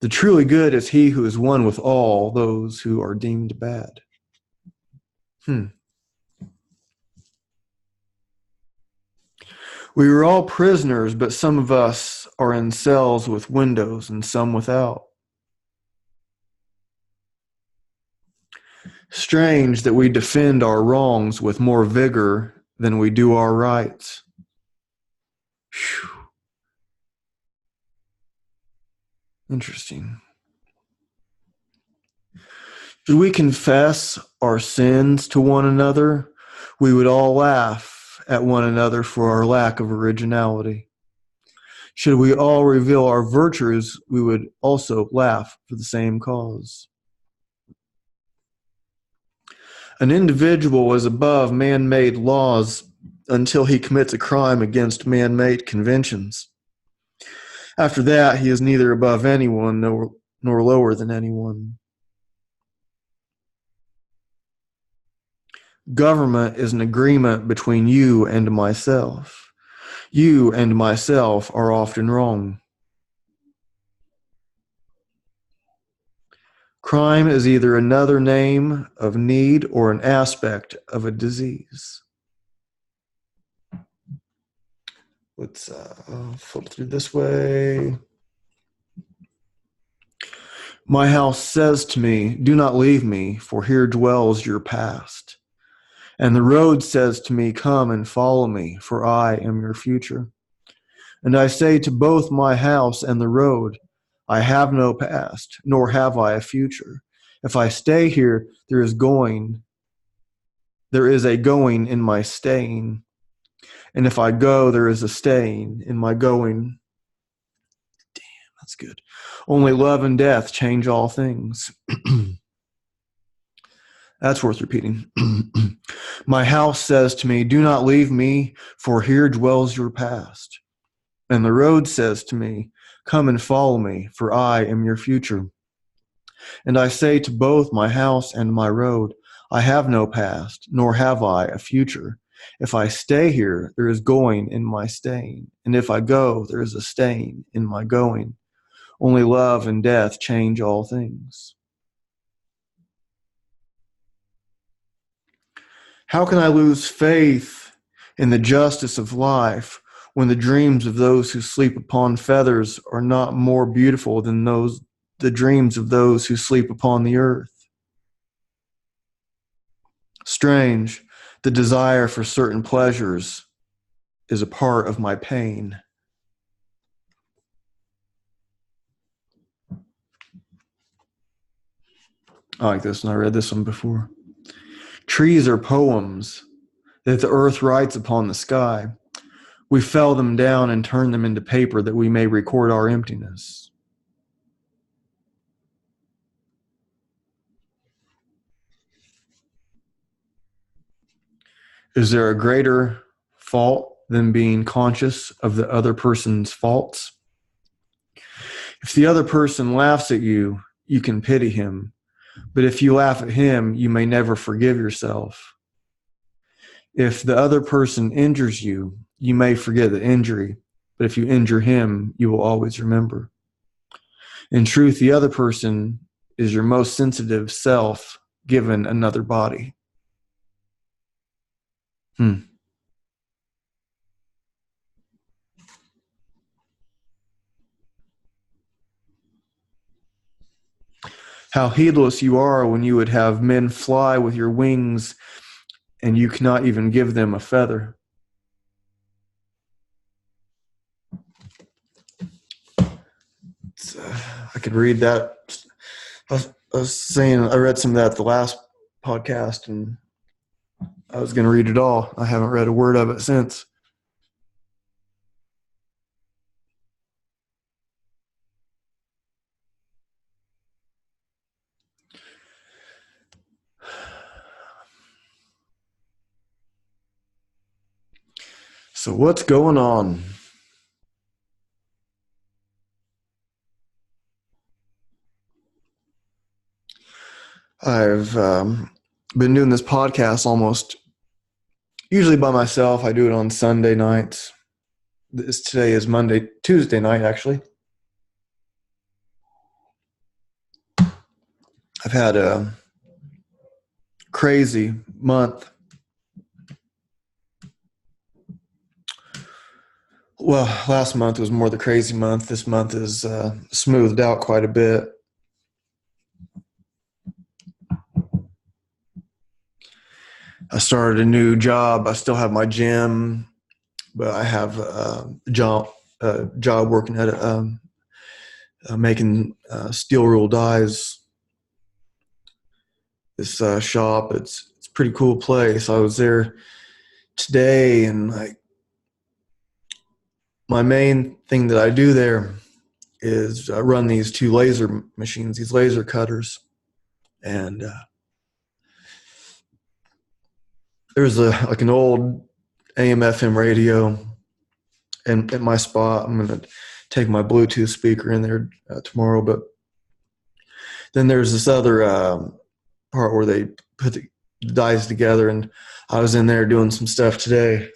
The truly good is he who is one with all those who are deemed bad. We are all prisoners, but some of us are in cells with windows and some without. Strange that we defend our wrongs with more vigor than we do our rights. Whew. Interesting. Should we confess our sins to one another? We would all laugh at one another for our lack of originality. Should we all reveal our virtues, we would also laugh for the same cause. An individual is above man-made laws until he commits a crime against man-made conventions. After that, he is neither above anyone nor lower than anyone. Government is an agreement between you and myself. You and myself are often wrong. Crime is either another name of need or an aspect of a disease. Let's flip through this way. My house says to me, do not leave me, for here dwells your past. And the road says to me, come and follow me, for I am your future. And I say to both my house and the road, I have no past, nor have I a future. If I stay here, there is a going in my staying. And if I go, there is a staying in my going. Damn, that's good. Only love and death change all things. That's worth repeating. My house says to me, do not leave me, for here dwells your past. And the road says to me, come and follow me, for I am your future. And I say to both my house and my road, I have no past, nor have I a future. If I stay here, there is going in my staying. And if I go, there is a staying in my going. Only love and death change all things. How can I lose faith in the justice of life when the dreams of those who sleep upon feathers are not more beautiful than the dreams of those who sleep upon the earth? Strange, the desire for certain pleasures is a part of my pain. I like this, and I read this one before. Trees are poems that the earth writes upon the sky. We fell them down and turn them into paper that we may record our emptiness. Is there a greater fault than being conscious of the other person's faults? If the other person laughs at you, you can pity him. But if you laugh at him, you may never forgive yourself. If the other person injures you, you may forget the injury, but if you injure him, you will always remember. In truth, the other person is your most sensitive self given another body. How heedless you are when you would have men fly with your wings and you cannot even give them a feather. I could read that. I was saying, I read some of that at the last podcast, and I was going to read it all. I haven't read a word of it since. So what's going on? I've been doing this podcast almost usually by myself. I do it on Sunday nights. Today is Tuesday night, actually. I've had a crazy month. Well, last month was more the crazy month. This month is smoothed out quite a bit. I started a new job. I still have my gym, but I have a job working at making steel rule dies. This shop, it's a pretty cool place. I was there today, and my main thing that I do there is run these two laser machines, these laser cutters, and there's an old AM/FM radio, and at my spot, I'm gonna take my Bluetooth speaker in there tomorrow. But then there's this other part where they put the dies together, and I was in there doing some stuff today,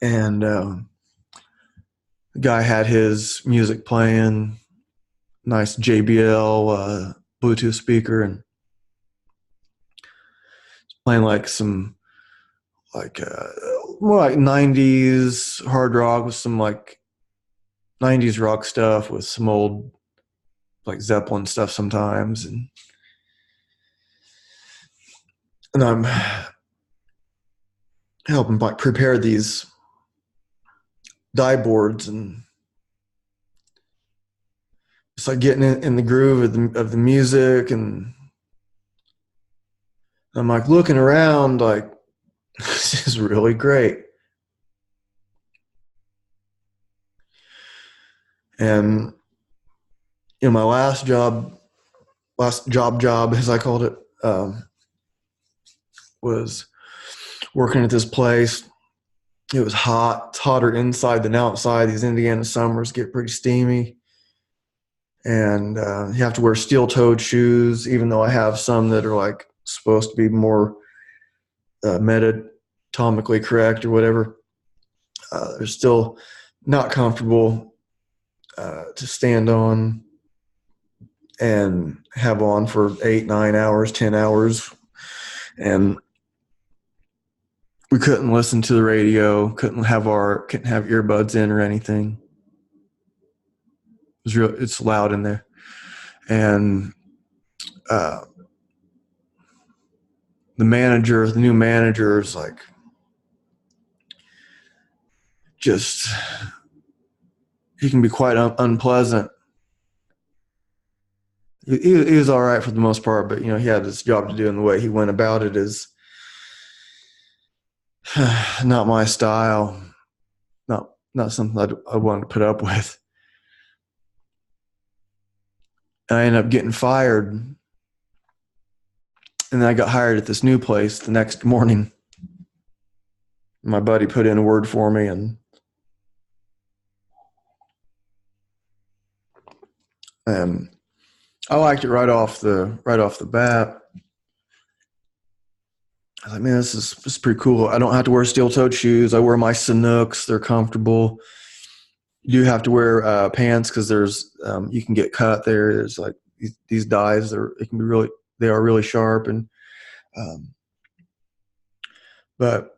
and the guy had his music playing, nice JBL Bluetooth speaker, and playing like some more like 90s hard rock with some like 90s rock stuff with some old like Zeppelin stuff sometimes, and I'm helping like prepare these die boards, and it's like getting in the groove of the music, and I'm like looking around like this is really great. And my last job as I called it, was working at this place. It was hot. It's hotter inside than outside. These Indiana summers get pretty steamy. And you have to wear steel-toed shoes, even though I have some that are like supposed to be more metatomically correct or whatever. They're still not comfortable to stand on and have on for 8, 9 hours, 10 hours. And we couldn't listen to the radio, couldn't have earbuds in or anything. It's loud in there. And the new manager is like, just, he can be quite unpleasant. He was all right for the most part, but he had his job to do, and the way he went about it is not my style. Not something I wanted to put up with. And I ended up getting fired, and then I got hired at this new place the next morning. My buddy put in a word for me, and I liked it right off the bat. I was like, man, this is pretty cool. I don't have to wear steel-toed shoes. I wear my Sanooks. They're comfortable. You do have to wear pants because there's you can get cut there. There's like these dyes. They are really sharp, and um, but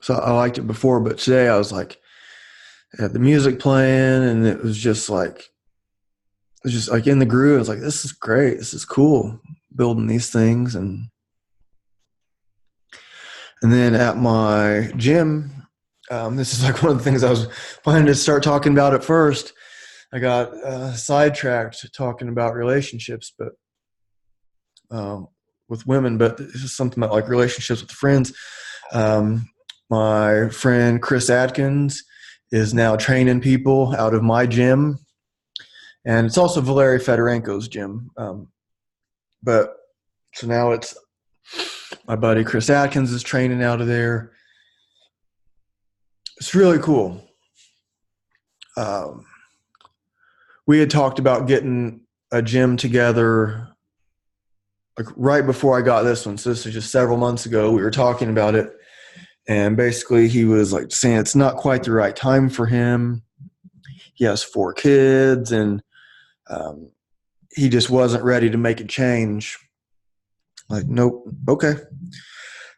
so I liked it before, but today I was like, I had the music playing, and it was just like in the groove. I was like, this is great. This is cool. Building these things, and then at my gym, this is like one of the things I was planning to start talking about at first. I got sidetracked talking about relationships, but with women. But this is something about like relationships with friends. My friend Chris Atkins is now training people out of my gym, and it's also Valery Fedorenko's gym. But so now it's my buddy Chris Atkins is training out of there. It's really cool. We had talked about getting a gym together like right before I got this one. So this is just several months ago. We were talking about it, and basically he was like saying it's not quite the right time for him. He has 4 kids, and he just wasn't ready to make a change. Like, nope, okay.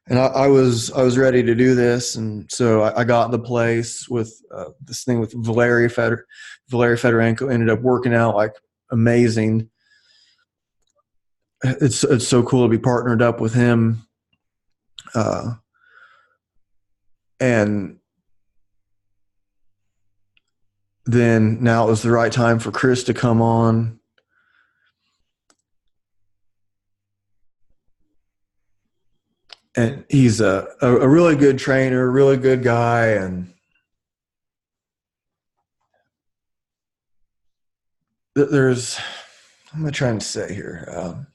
And I was ready to do this, and so I got the place with this thing with Valery Fedorenko. Ended up working out like amazing. It's so cool to be partnered up with him, and then now it was the right time for Chris to come on. And he's a really good trainer, really good guy, and there's, what am I trying to say here?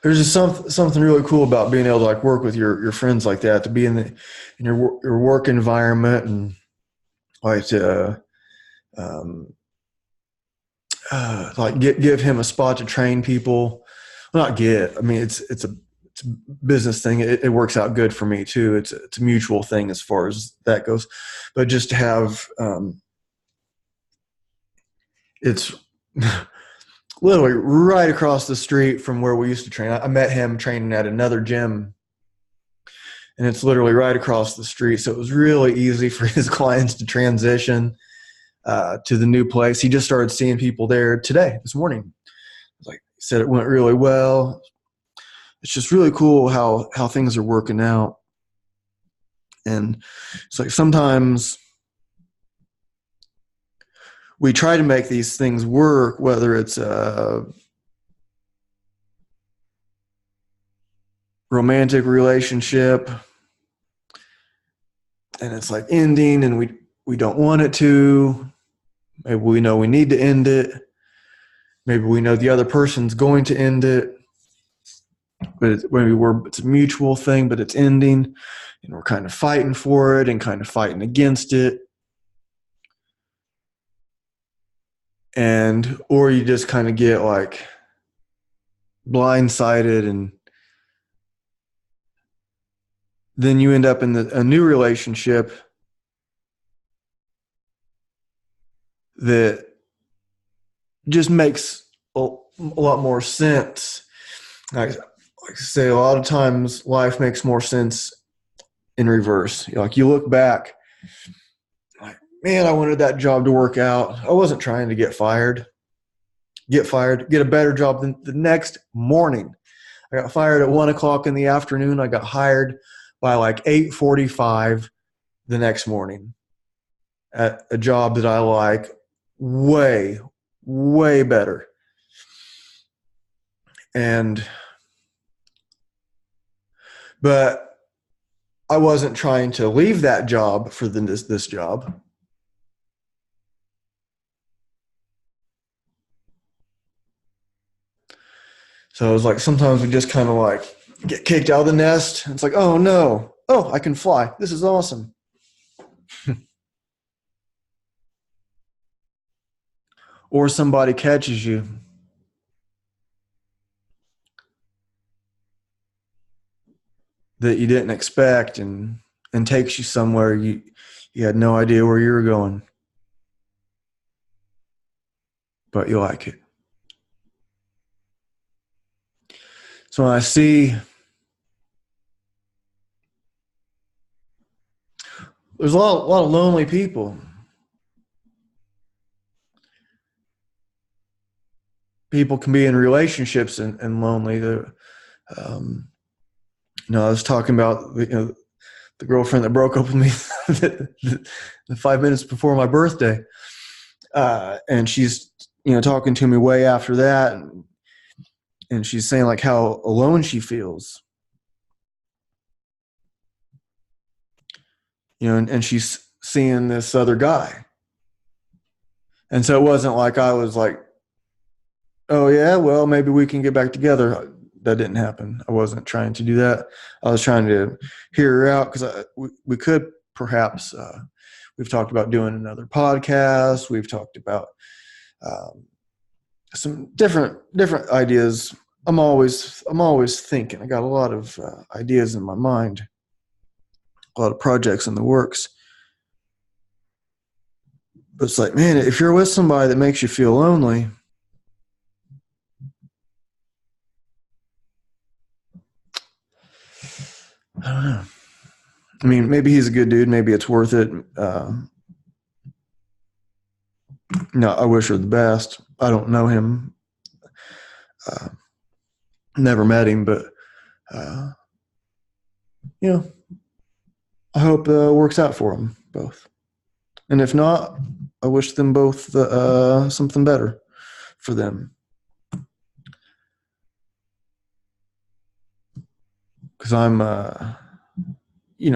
There's just something really cool about being able to like work with your friends like that, to be in your work environment, and um, like give him a spot to train people. Well, not get. I mean, it's a business thing. It works out good for me too. It's a mutual thing as far as that goes. But just to have it's literally right across the street from where we used to train. I met him training at another gym, and it's literally right across the street. So it was really easy for his clients to transition to the new place. He just started seeing people there this morning. Like he said, it went really well. It's just really cool how things are working out. And it's like sometimes we try to make these things work, whether it's a romantic relationship and it's like ending, and we don't want it to. Maybe we know we need to end it. Maybe we know the other person's going to end it, but it's a mutual thing, but it's ending, and we're kind of fighting for it and kind of fighting against it. Or you just kind of get like blindsided, and then you end up in a new relationship that just makes a lot more sense. Like I say, a lot of times life makes more sense in reverse. Like you look back, like, man, I wanted that job to work out. I wasn't trying to get fired, get a better job than the next morning. I got fired at 1:00 in the afternoon. I got hired by like 8:45 the next morning at a job that I like way, way better. But I wasn't trying to leave that job for this job. So it was like sometimes we just kind of like get kicked out of the nest. It's like, oh no, oh, I can fly. This is awesome. or somebody catches you that you didn't expect and takes you somewhere you had no idea where you were going, but you like it. So when I see there's a lot of lonely people. People can be in relationships and lonely. Um, I was talking about the girlfriend that broke up with me the 5 minutes before my birthday, and she's talking to me way after that, and she's saying like how alone she feels, and she's seeing this other guy, and so it wasn't like I was like, oh yeah, well maybe we can get back together. That didn't happen. I wasn't trying to do that. I was trying to hear her out because we could perhaps. We've talked about doing another podcast. We've talked about some different ideas. I'm always thinking. I got a lot of ideas in my mind, a lot of projects in the works. But it's like, man, if you're with somebody that makes you feel lonely, I don't know. I mean, maybe he's a good dude. Maybe it's worth it. No, I wish her the best. I don't know him. Never met him, but I hope it works out for them both. And if not, I wish them both something better for them. Because I'm,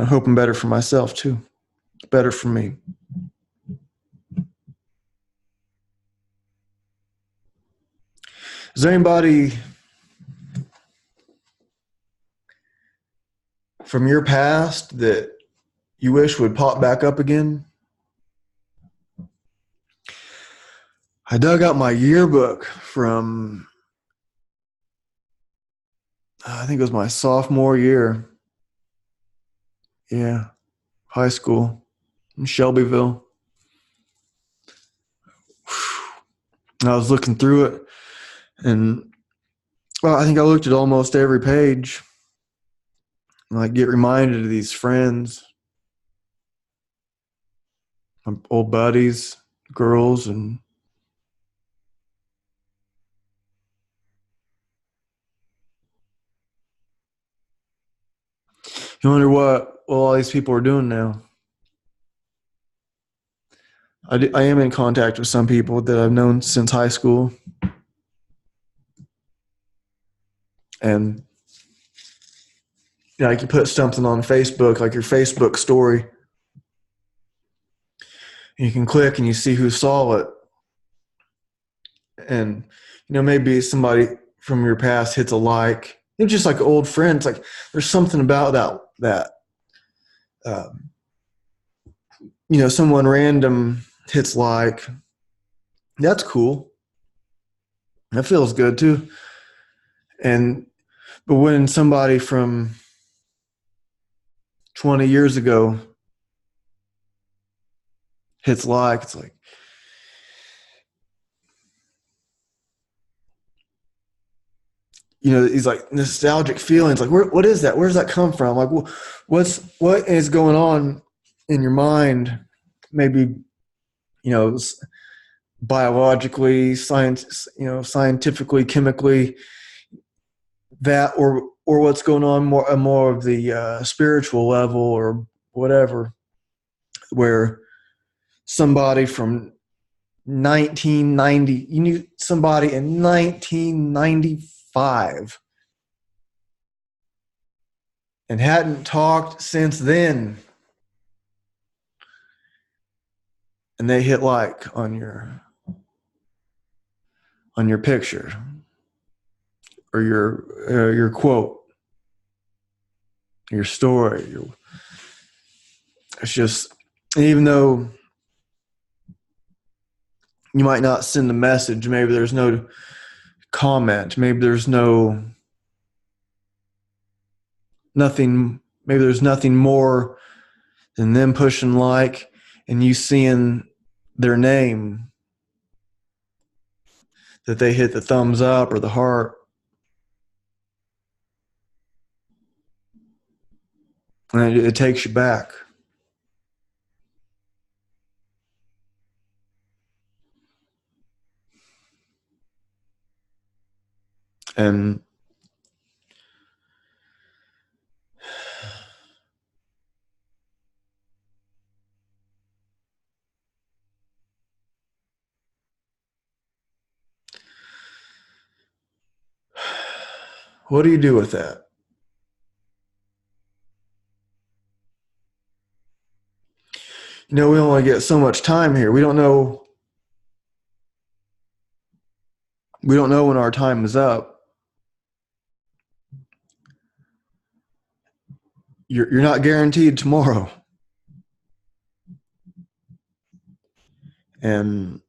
hoping better for myself too. Better for me. Is there anybody from your past that you wish would pop back up again? I dug out my yearbook from, I think it was my sophomore year. Yeah, high school in Shelbyville. And I was looking through it, and I think I looked at almost every page. And I get reminded of these friends, my old buddies, girls, and you wonder what all these people are doing now. I am in contact with some people that I've known since high school. And you put something on Facebook, like your Facebook story. And you can click and you see who saw it. And, maybe somebody from your past hits a like. It's just like old friends. Like there's something about that. Someone random hits like. That's cool. That feels good too. But when somebody from 20 years ago hits like, it's like, these like nostalgic feelings. Like, what is that? Where does that come from? Like, what is going on in your mind? Maybe, biologically, scientifically, chemically, that or what's going on more of the spiritual level or whatever, where somebody from 1990, you knew somebody in 1995 and hadn't talked since then, and they hit like on your picture or your quote, your story. It's just, even though You might not send a message. Maybe there's no comment. Maybe there's no nothing. Maybe there's nothing more than them pushing like and you seeing their name, that they hit the thumbs up or the heart, and it takes you back. And what do you do with that? We only get so much time here. We don't know when our time is up. You're not guaranteed tomorrow. And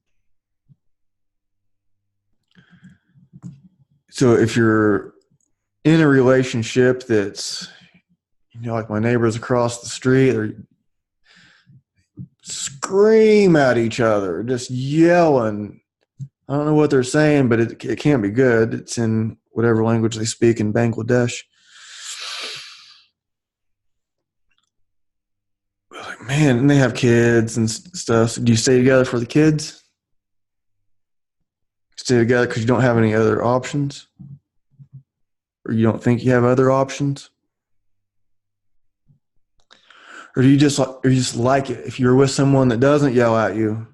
so if you're in a relationship that's, like my neighbors across the street, they scream at each other, just yelling. I don't know what they're saying, but it can't be good. It's in whatever language they speak in Bangladesh. Like, man, and they have kids and stuff. So do you stay together for the kids? Stay together because you don't have any other options? Or you don't think you have other options? Or do you just like it? If you're with someone that doesn't yell at you,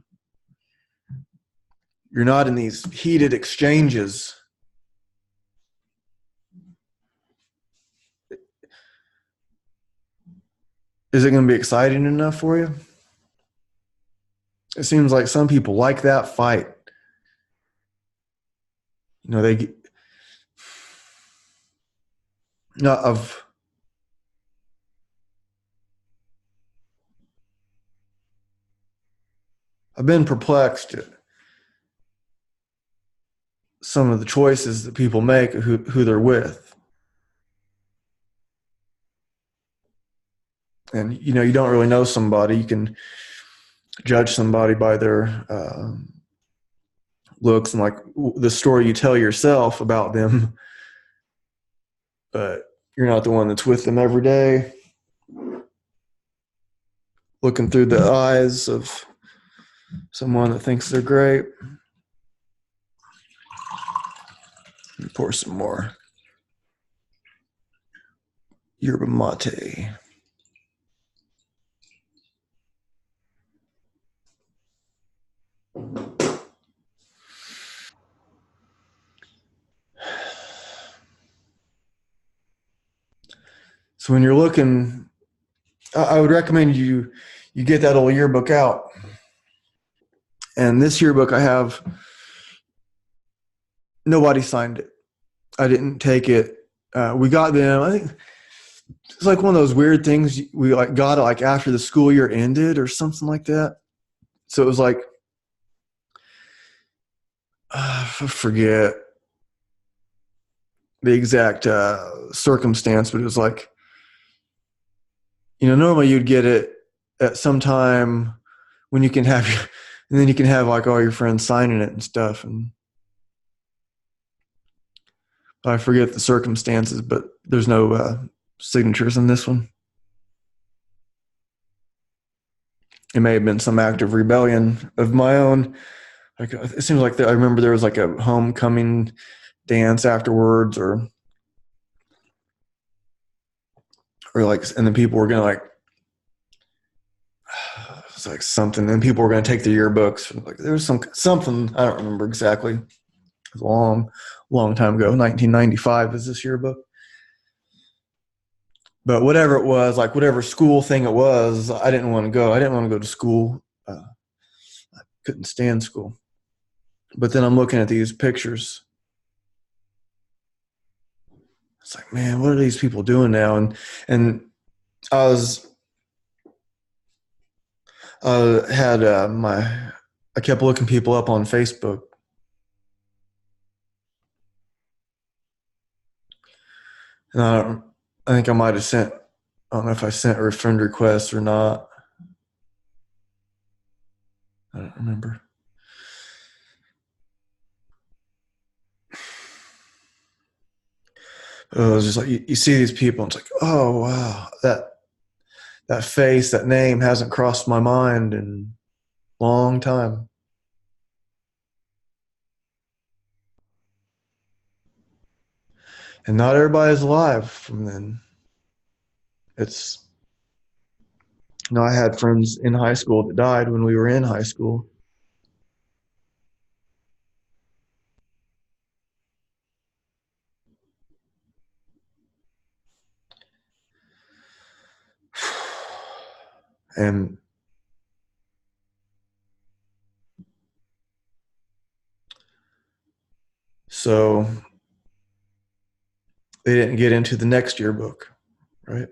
you're not in these heated exchanges. Is it going to be exciting enough for you? It seems like some people like that fight. They not of I've been perplexed at some of the choices that people make, who they're with. And, you don't really know somebody. You can judge somebody by their looks and like the story you tell yourself about them, but you're not the one that's with them every day, looking through the eyes of someone that thinks they're great. Pour some more yerba mate. So when you're looking, I would recommend you get that old yearbook out. And this yearbook I have, nobody signed it. I didn't take it. We got them. I think it's like one of those weird things we got it like after the school year ended or something like that. So it was like, I forget the exact circumstance, but it was like, normally you'd get it at some time when you can have and then you can have like all your friends signing it and stuff. And I forget the circumstances, but there's no signatures in this one. It may have been some act of rebellion of my own. Like it seems like I remember there was like a homecoming dance afterwards, or like, and then people were gonna like, it's like something, and people were gonna take the yearbooks. Like there was something I don't remember exactly. It was a long time ago. 1995 is this yearbook. But whatever it was, like whatever school thing it was, I didn't want to go. I didn't want to go to school. I couldn't stand school. But then I'm looking at these pictures. It's like, man, what are these people doing now? And I was had I kept looking people up on Facebook. And I think I might have sent, I don't know if I sent her a friend request or not. I don't remember. It was just like you see these people, and it's like, oh wow, that face, that name hasn't crossed my mind in a long time. And not everybody's alive from then. It's I had friends in high school that died when we were in high school. And so they didn't get into the next yearbook, right?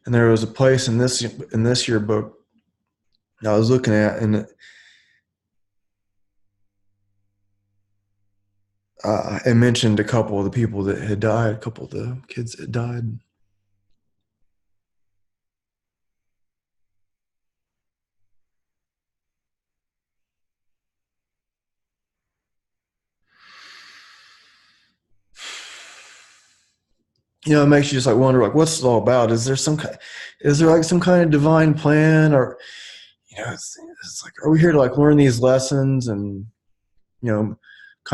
And there was a place in this yearbook I was looking at, and it mentioned a couple of the people that had died, a couple of the kids that had died. It makes you just like wonder, like, what's it all about? Is there like some kind of divine plan, or it's like, are we here to like learn these lessons and kind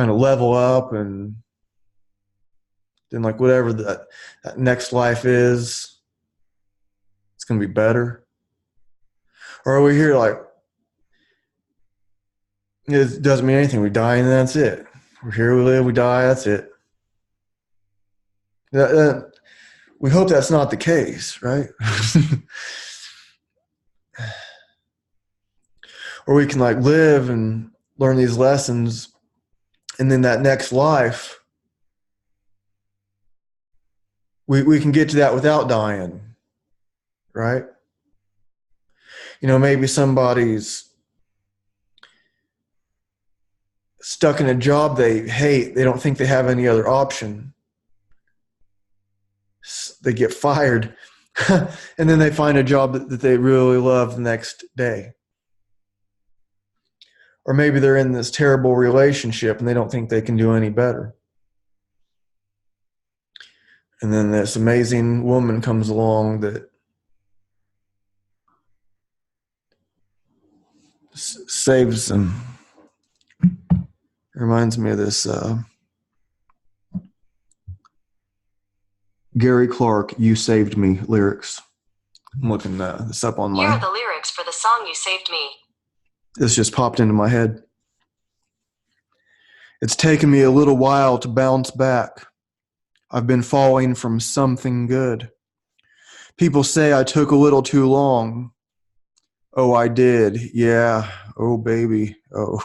of level up, and then like whatever that next life is, it's gonna be better, or are we here like it doesn't mean anything? We die and that's it. We're here, we live, we die, that's it. We hope that's not the case, right? Or we can like live and learn these lessons, and then that next life we can get to that without dying, right? Maybe somebody's stuck in a job they hate, they don't think they have any other option, they get fired, and then they find a job that they really love the next day. Or maybe they're in this terrible relationship and they don't think they can do any better. And then this amazing woman comes along that saves them. It reminds me of this Gary Clark, "You Saved Me" lyrics. I'm looking this up on Here are the lyrics for the song "You Saved Me." This just popped into my head. It's taken me a little while to bounce back. I've been falling from something good. People say I took a little too long. Oh, I did. Yeah. Oh, baby. Oh.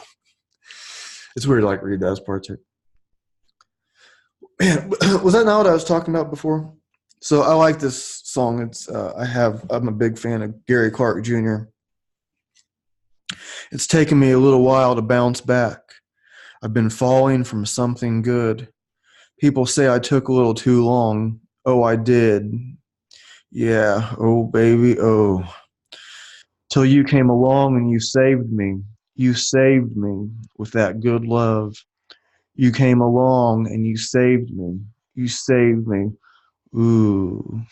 It's weird to like read those parts here. Man, was that not what I was talking about before? So I like this song. I'm a big fan of Gary Clark Jr. It's taken me a little while to bounce back. I've been falling from something good. People say I took a little too long. Oh, I did. Yeah. Oh, baby. Oh. Till you came along and you saved me. You saved me with that good love. You came along and you saved me. You saved me. Ooh,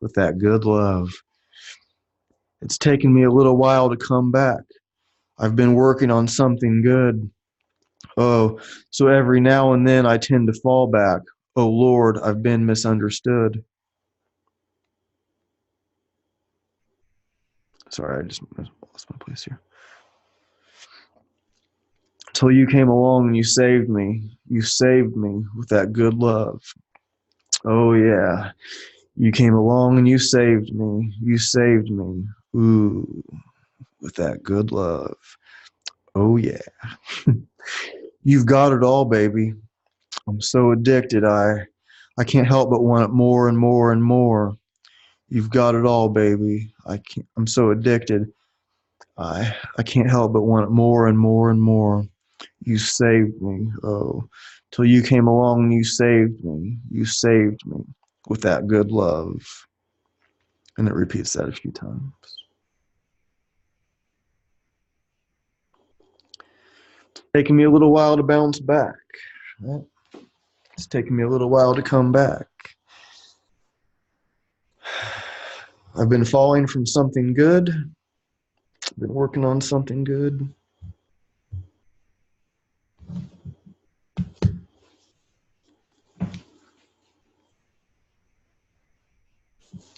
with that good love. It's taken me a little while to come back. I've been working on something good. Oh, so every now and then I tend to fall back. Oh, Lord, I've been misunderstood. Sorry, I just lost my place here. Till you came along and you saved me. You saved me with that good love. Oh, yeah. You came along and you saved me. You saved me. Ooh, with that good love. Oh, yeah. You've got it all, baby. I'm so addicted. I can't help but want it more and more and more. You've got it all, baby. I'm so addicted. I can't help but want it more and more and more. You saved me. Oh, till you came along and you saved me. You saved me with that good love. And it repeats that a few times. Taking me a little while to bounce back. Right? It's taking me a little while to come back. I've been falling from something good. I've been working on something good.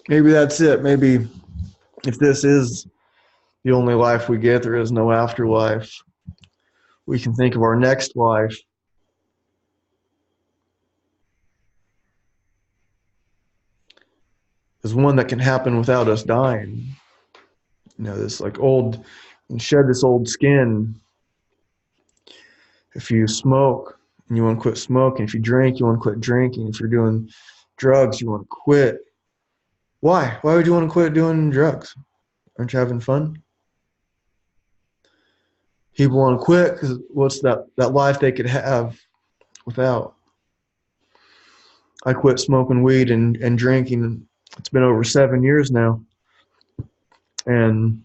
Maybe that's it. Maybe if this is the only life we get, there is no afterlife. We can think of our next life as one that can happen without us dying. This like old, and shed this old skin. If you smoke and you want to quit smoking, if you drink, you want to quit drinking, if you're doing drugs, you want to quit. Why? Why would you want to quit doing drugs? Aren't you having fun? People want to quit because what's that life they could have without? I quit smoking weed and drinking. It's been over 7 years now. And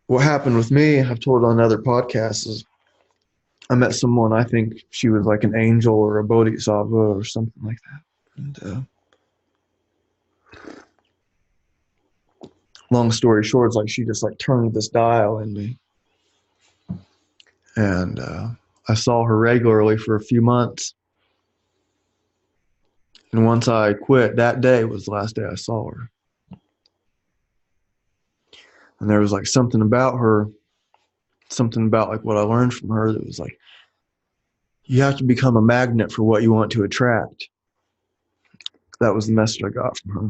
what happened with me, I've told on other podcasts, is I met someone, I think she was like an angel or a bodhisattva or something like that. And long story short, it's like she just like turned this dial in me. And I saw her regularly for a few months. And once I quit, that day was the last day I saw her. And there was like something about her, something about like what I learned from her that was like, you have to become a magnet for what you want to attract. That was the message I got from her.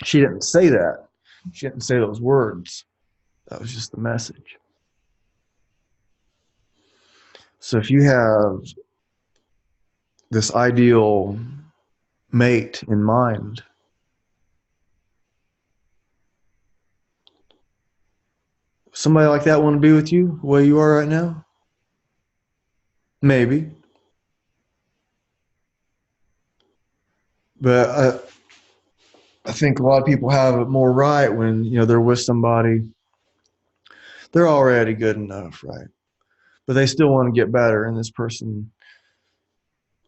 She didn't say that. She didn't say those words. That was just the message. So if you have this ideal mate in mind, somebody like that want to be with you the way you are right now? Maybe. But I think a lot of people have it more right when they're with somebody. They're already good enough, right? But they still want to get better, and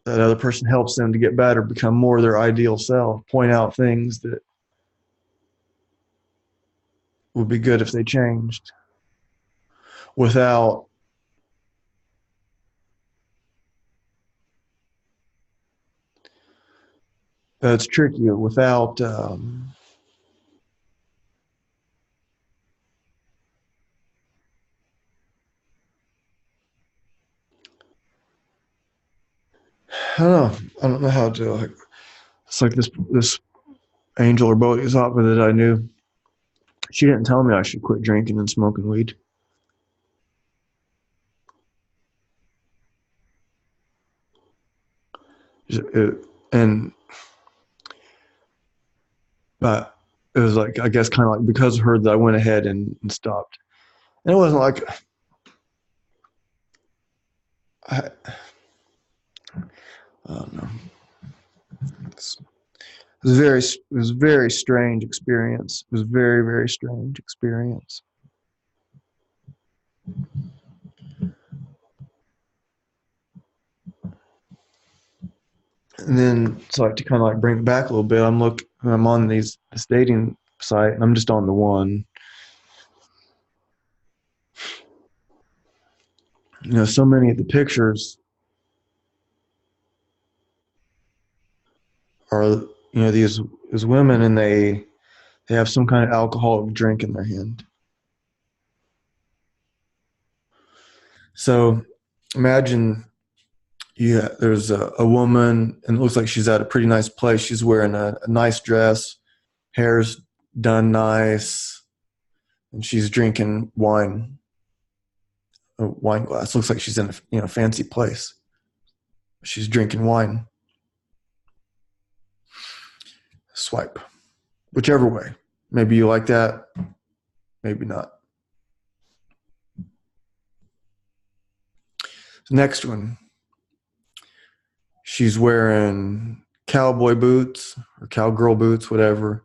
that other person helps them to get better, become more their ideal self, point out things that would be good if they changed without it's tricky without I don't know how to like, it's like this angel or bodhisattva that I knew. She didn't tell me I should quit drinking and smoking weed. And but it was like, I guess, kind of like because of her that I went ahead and stopped. And it wasn't like I don't know. It was a very strange experience. It was a very, very strange experience. And then so like to kind of like bring it back a little bit, I'm on this dating site and I'm just on the one. So many of the pictures are these women, and they have some kind of alcoholic drink in their hand. So imagine there's a woman, and it looks like she's at a pretty nice place. She's wearing a nice dress, hair's done nice, and she's drinking wine, a wine glass. Looks like she's in a fancy place. She's drinking wine. Swipe. Whichever way. Maybe you like that, maybe not. Next one. She's wearing cowboy boots or cowgirl boots, whatever,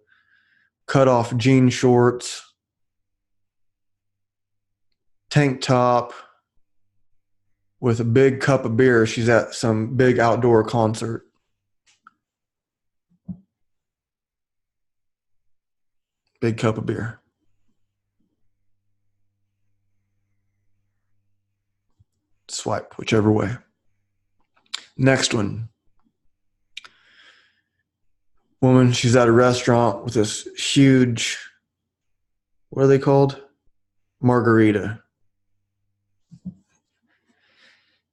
cut off jean shorts, tank top with a big cup of beer. She's at some big outdoor concert. Big cup of beer. Swipe, whichever way. Next one. Woman, she's at a restaurant with this huge, what are they called? Margarita.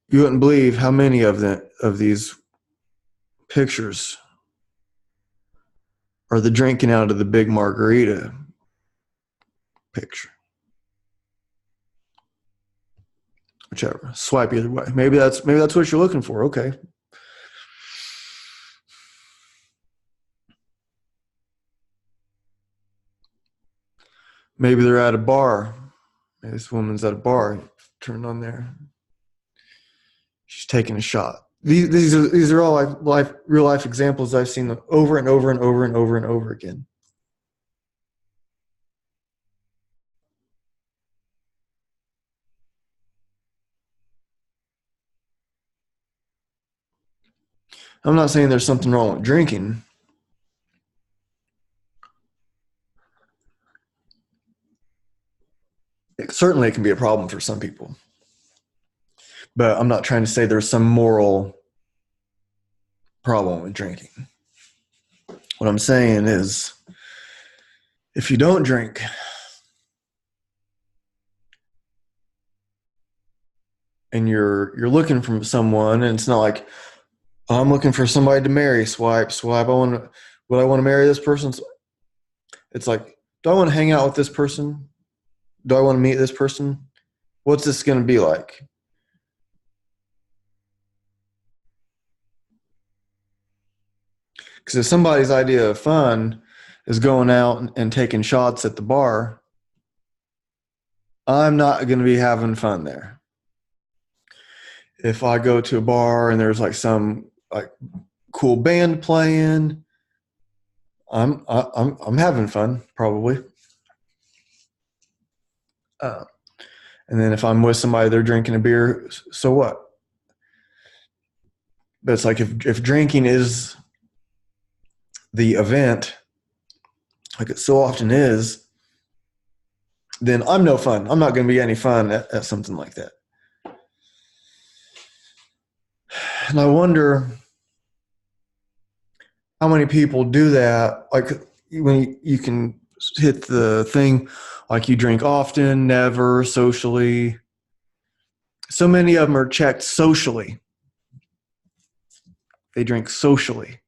You wouldn't believe how many of these pictures are the drinking out of the big margarita picture. Whichever. Swipe either way. Maybe that's what you're looking for. Okay. Maybe they're at a bar. Maybe this woman's at a bar. Turned on there. She's taking a shot. These are all real life examples I've seen over and over and over and over and over again. I'm not saying there's something wrong with drinking. Certainly it can be a problem for some people. But I'm not trying to say there's some moral problem with drinking. What I'm saying is, if you don't drink, and you're looking for someone, and it's not like, oh, I'm looking for somebody to marry. Swipe. Would I want to marry this person? It's like, do I want to hang out with this person? Do I want to meet this person? What's this going to be like? Because if somebody's idea of fun is going out and taking shots at the bar, I'm not going to be having fun there. If I go to a bar and there's like some like cool band playing, I'm having fun probably. And then if I'm with somebody, they're drinking a beer, so what? But it's like if drinking is the event, like it so often is, then I'm no fun. I'm not going to be any fun at something like that. And I wonder how many people do that. Like when you can hit the thing, like you drink often, never, socially. So many of them are checked socially. They drink socially.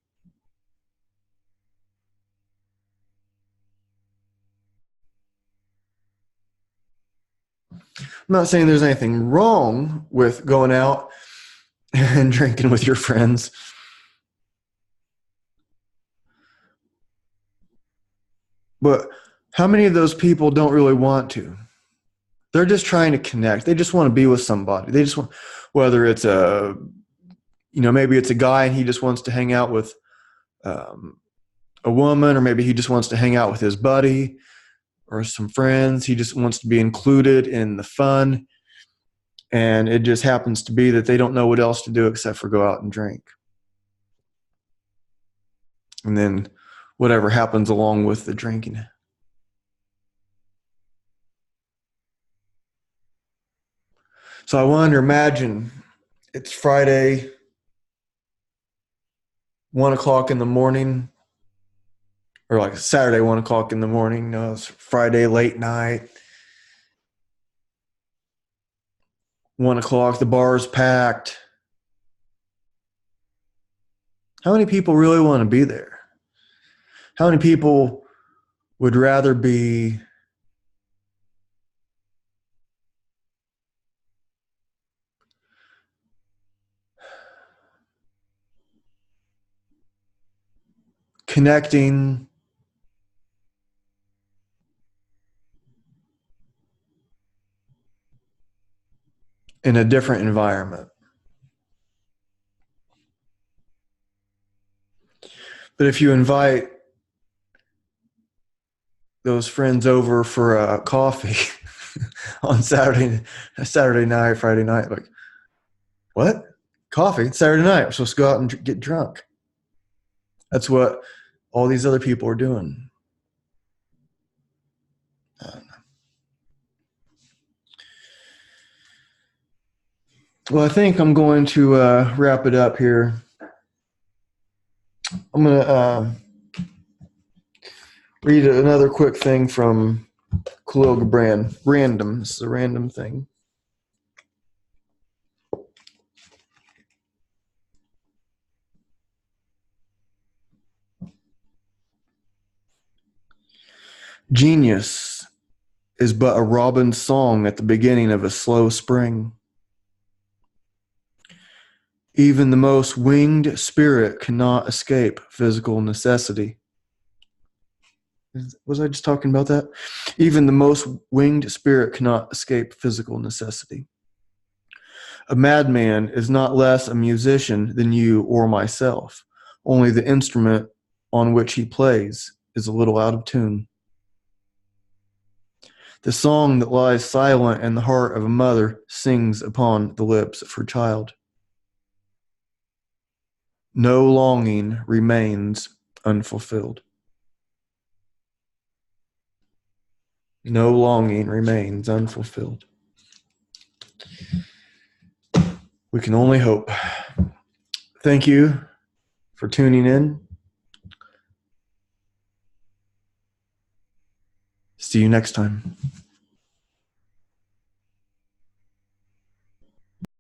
I'm not saying there's anything wrong with going out and drinking with your friends. But how many of those people don't really want to? They're just trying to connect. They just want to be with somebody. They just want, whether it's maybe it's a guy and he just wants to hang out with a woman, or maybe he just wants to hang out with his buddy or some friends. He just wants to be included in the fun. And it just happens to be that they don't know what else to do except for go out and drink. And then whatever happens along with the drinking. So I wonder, imagine it's Friday, 1:00 in the morning, or like Saturday, 1:00 in the morning. No, it's Friday, late night. 1:00, the bar's packed. How many people really want to be there? How many people would rather be connecting, in a different environment. But if you invite those friends over for a coffee on Saturday night, Friday night, like, what? Coffee? It's Saturday night. We're supposed to go out and get drunk. That's what all these other people are doing. Well, I think I'm going to wrap it up here. I'm going to read another quick thing from Kahlil Gibran. Random. This is a random thing. Genius is but a robin's song at the beginning of a slow spring. Even the most winged spirit cannot escape physical necessity. Was I just talking about that? Even the most winged spirit cannot escape physical necessity. A madman is not less a musician than you or myself. Only the instrument on which he plays is a little out of tune. The song that lies silent in the heart of a mother sings upon the lips of her child. No longing remains unfulfilled. No longing remains unfulfilled. We can only hope. Thank you for tuning in. See you next time.